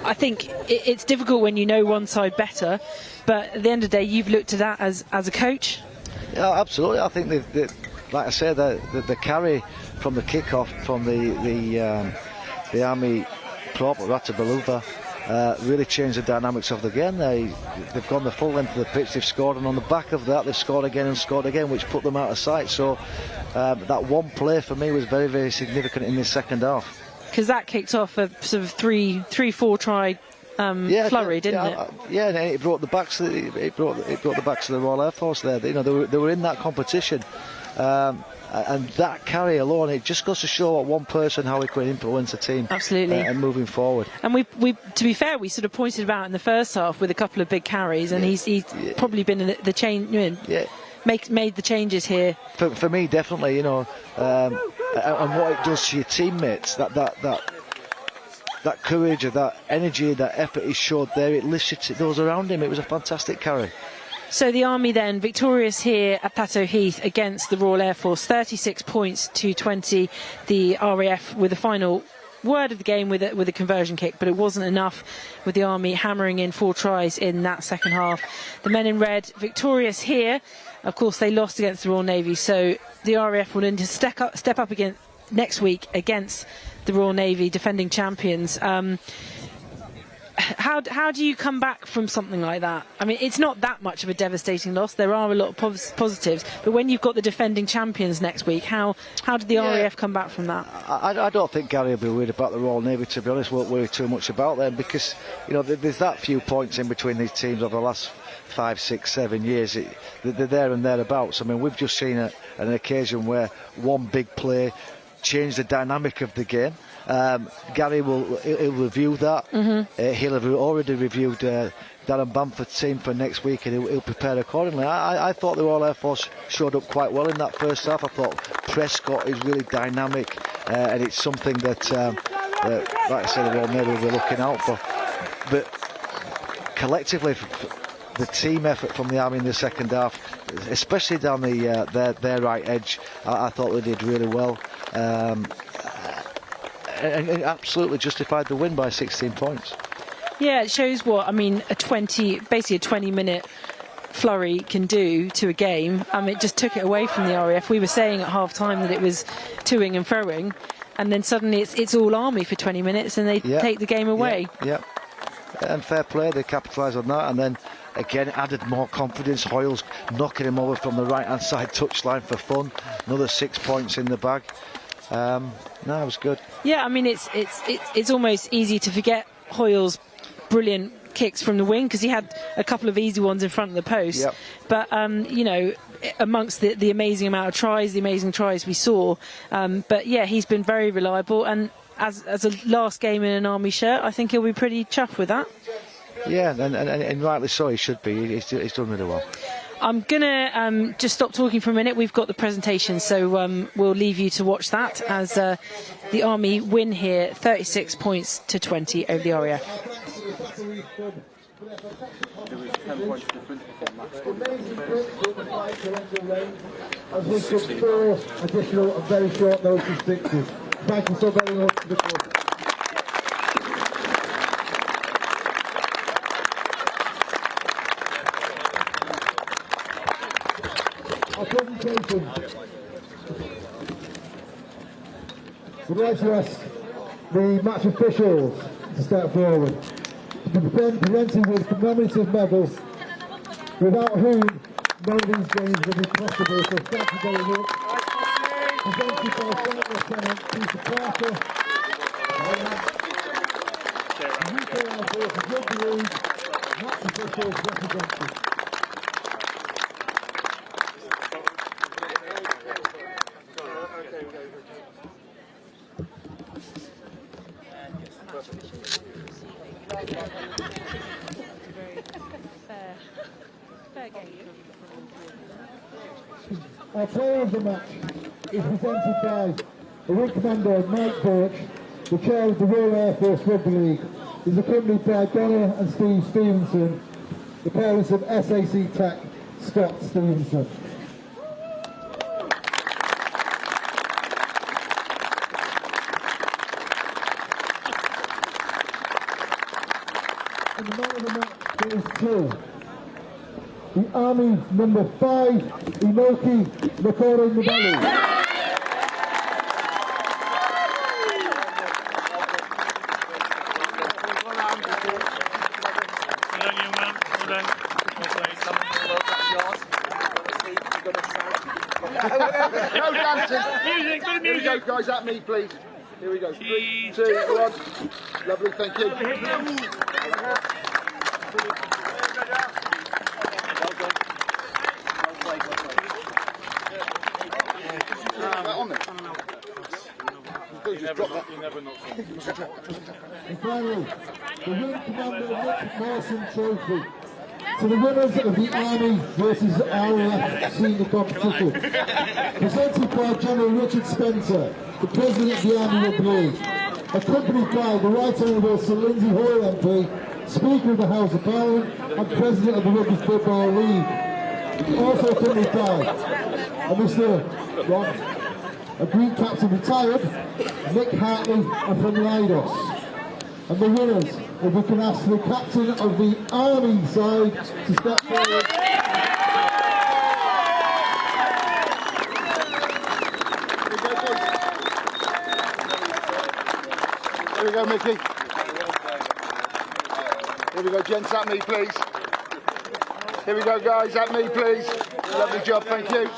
I think it's difficult when you know one side better, but at the end of the day, you've looked at that as a coach. Yeah, absolutely. I think they like I said, the carry from the kick-off from the Army prop Ratabaluva really changed the dynamics of the game. They've gone the full length of the pitch, they've scored, and on the back of that they've scored again and scored again, which put them out of sight. So that one play for me was very, very significant in the second half. Because that kicked off a sort of 3-4 try flurry, didn't it? Yeah, and it brought the backs. It brought the backs of the Royal Air Force there. You know, they were in that competition, and that carry alone, it just goes to show what one person, how he can influence a team. Absolutely. And moving forward. And we, to be fair, we sort of pointed about in the first half with a couple of big carries, and he's probably been in the change. Made the changes here. For me, definitely, you know, and what it does to your teammates, that courage, that energy, that effort he showed there, it lifted those around him. It was a fantastic carry. So the Army then victorious here at Thatto Heath against the Royal Air Force, 36 points to 20. The RAF with the final word of the game with a conversion kick, but it wasn't enough, with the Army hammering in 4 tries in that second half. The men in red victorious here. Of course, they lost against the Royal Navy, so the RAF will need to step up again next week against the Royal Navy, defending champions. How do you come back from something like that? I mean, it's not that much of a devastating loss. There are a lot of positives, but when you've got the defending champions next week, how did the RAF come back from that? I don't think Gary will be worried about the Royal Navy, to be honest. Won't worry too much about them, because you know there's that few points in between these teams over the last 5, 6, 7 years. They're there and thereabouts. I mean, we've just seen an occasion where one big play changed the dynamic of the game. Gary he'll review that. He'll have already reviewed Darren Bamford's team for next week, and he'll prepare accordingly. I thought the Royal Air Force showed up quite well in that first half. I thought Prescott is really dynamic, and it's something that like I said, the Royal Navy will be looking out for. But collectively, the team effort from the Army in the second half, especially down their right edge, I thought they did really well. And absolutely justified the win by 16 points. Yeah, it shows what, I mean, basically a 20-minute flurry can do to a game. It just took it away from the RAF. We were saying at half-time that it was toing and froing, and then suddenly it's all Army for 20 minutes, and they take the game away. Yeah. And fair play, they capitalise on that, and then again added more confidence. Hoyle's knocking him over from the right-hand side touchline for fun. Another 6 points in the bag. No, it was good. Yeah, I mean, it's almost easy to forget Hoyle's brilliant kicks from the wing, because he had a couple of easy ones in front of the post. Yep. But you know, amongst the amazing amount of tries, the amazing tries we saw, but yeah, he's been very reliable, and as a last game in an Army shirt, I think he'll be pretty chuffed with that. Yeah, and rightly so, he should be. He's done really well. I'm going to just stop talking for a minute. We've got the presentation, so we'll leave you to watch that as the Army win here, 36 points to 20 over the RAF. And we took 4 additional and very short notice fixes. Thank you so very much for the club. Our presentation. We'd like to ask the match officials to step forward. To be presented with commemorative medals, without whom none of these games would be possible. So thank you very much. Presented by Flight Lieutenant Peter Parker. RAF versus Rugby League, match officials represented. Our player of the match is presented by the Wing Commander Mike Birch, the chair of the Royal Air Force Rugby League. He's accompanied by Donna and Steve Stevenson, the parents of SAC Tech Scott Stevenson. And the man of the match goes to the Army number 5, Inoki Nakore Nabali. No dancing. Music, good music. Here we go, guys, at me, please. Here we go. 3, 2, 1. Lovely, thank you. And finally, the Wing Commander Nick Mawson Trophy to the winners of the Army versus RAF Senior Competition, presented by General Richard Spencer, the President of the Army Rugby League, accompanied by the Right Honourable Sir Lindsay Hoyle MP, Speaker of the House of Parliament and President of the Rugby Football League. Also accompanied by Mr. Ron, a Green Captain retired, Nick Hartley and from Leidos. And the winners, if we can ask the captain of the Army side to step forward. Here we go, Mickey. Here we go, gents, at me, please. Here we go, guys, at me, please. Lovely job, thank you.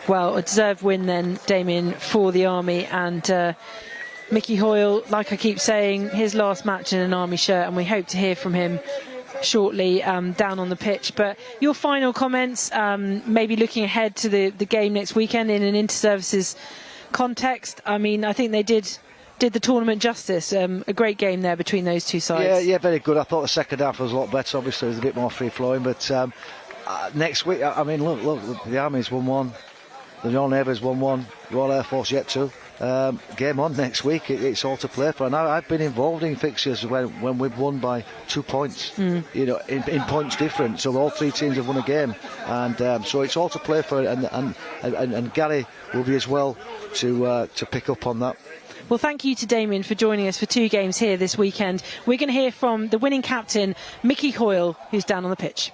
Well, a deserved win then, Damien, for the Army, and Mickey Hoyle, like I keep saying, his last match in an Army shirt, and we hope to hear from him shortly down on the pitch. But your final comments, maybe looking ahead to the game next weekend in an inter-services context. I mean, I think they did the tournament justice. A great game there between those two sides. Yeah, very good. I thought the second half was a lot better. Obviously, it was a bit more free-flowing, but next week, I mean, look, the Army's 1-1. The Royal Navy's 1-1, Royal Air Force yet to. Game on next week, it's all to play for. And I've been involved in fixtures when we've won by 2 points, you know, in points difference. So all three teams have won a game, and so it's all to play for. And Gary will be as well to pick up on that. Well, thank you to Damien for joining us for 2 games here this weekend. We're going to hear from the winning captain, Mickey Hoyle, who's down on the pitch.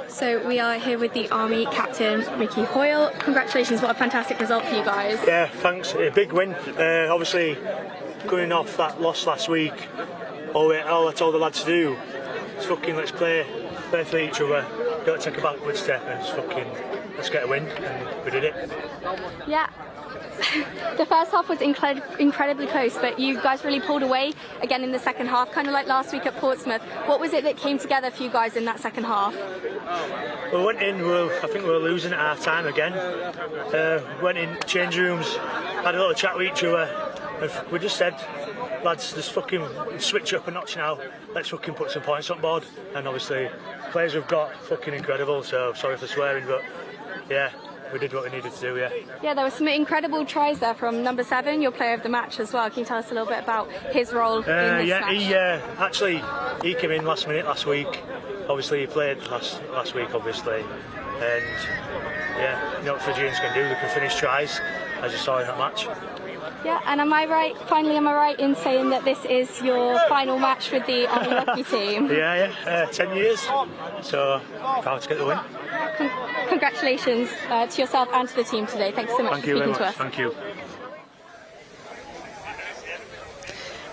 So we are here with the Army captain, Mickey Hoyle. Congratulations, what a fantastic result for you guys. Yeah, thanks. A big win. Obviously, coming off that loss last week, all I told the lads to do is let's play for each other. Don't take a backward step and just let's get a win. And we did it. Yeah. The first half was incredibly close, but you guys really pulled away again in the second half, kind of like last week at Portsmouth. What was it that came together for you guys in that second half? We went in, I think we were losing at half time again. Went in change rooms, had a little chat with each other, and we just said, lads, just switch up a notch now. Let's put some points on board. And obviously, players we've got incredible. So sorry for swearing, but yeah. We did what we needed to do, yeah. Yeah, there were some incredible tries there from number 7, your player of the match as well. Can you tell us a little bit about his role in this match? He came in last minute last week. Obviously, he played last week, obviously. And yeah, you know what Fijians can do, they can finish tries, as you saw in that match. Yeah, and am I right in saying that this is your final match with the Army Rugby team? Yeah, 10 years, so proud to get the win. Congratulations to yourself and to the team today. Thanks so much for speaking to us. Thank you.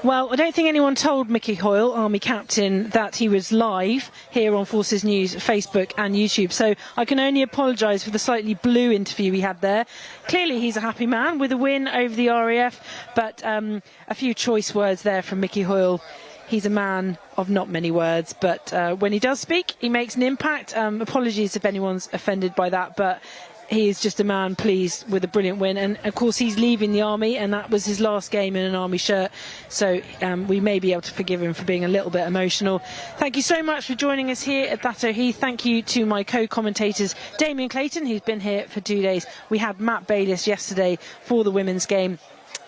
Well, I don't think anyone told Mickey Hoyle, Army Captain, that he was live here on Forces News, Facebook and YouTube. So I can only apologise for the slightly blue interview we had there. Clearly he's a happy man with a win over the RAF, but a few choice words there from Mickey Hoyle. He's a man of not many words, but when he does speak, he makes an impact. Apologies if anyone's offended by that, but he is just a man pleased with a brilliant win. And of course he's leaving the Army, and that was his last game in an Army shirt, so we may be able to forgive him for being a little bit emotional. Thank you so much for joining us here at Thatto Heath. Thank you to my co-commentators Damien Clayton, who's been here for 2 days. We had Matt Bayliss yesterday for the women's game,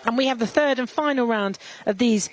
and we have the third and final round of these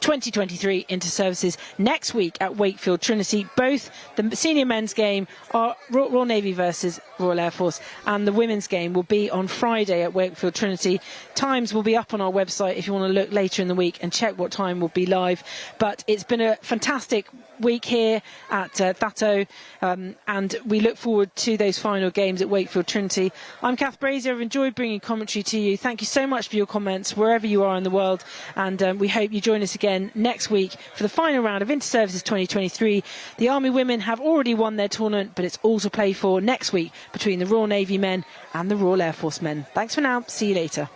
2023 inter-services next week at Wakefield Trinity. Both the senior men's game are Royal Navy versus Royal Air Force, and the women's game will be on Friday at Wakefield Trinity. Times will be up on our website if you want to look later in the week and check what time will be live. But it's been a fantastic week here at Thatto, and we look forward to those final games at Wakefield Trinity. I'm Kath Brazier. I've enjoyed bringing commentary to you. Thank you so much for your comments wherever you are in the world, and we hope you join us again next week for the final round of Inter-Services 2023. The Army women have already won their tournament, but it's all to play for next week between the Royal Navy men and the Royal Air Force men. Thanks for now. See you later.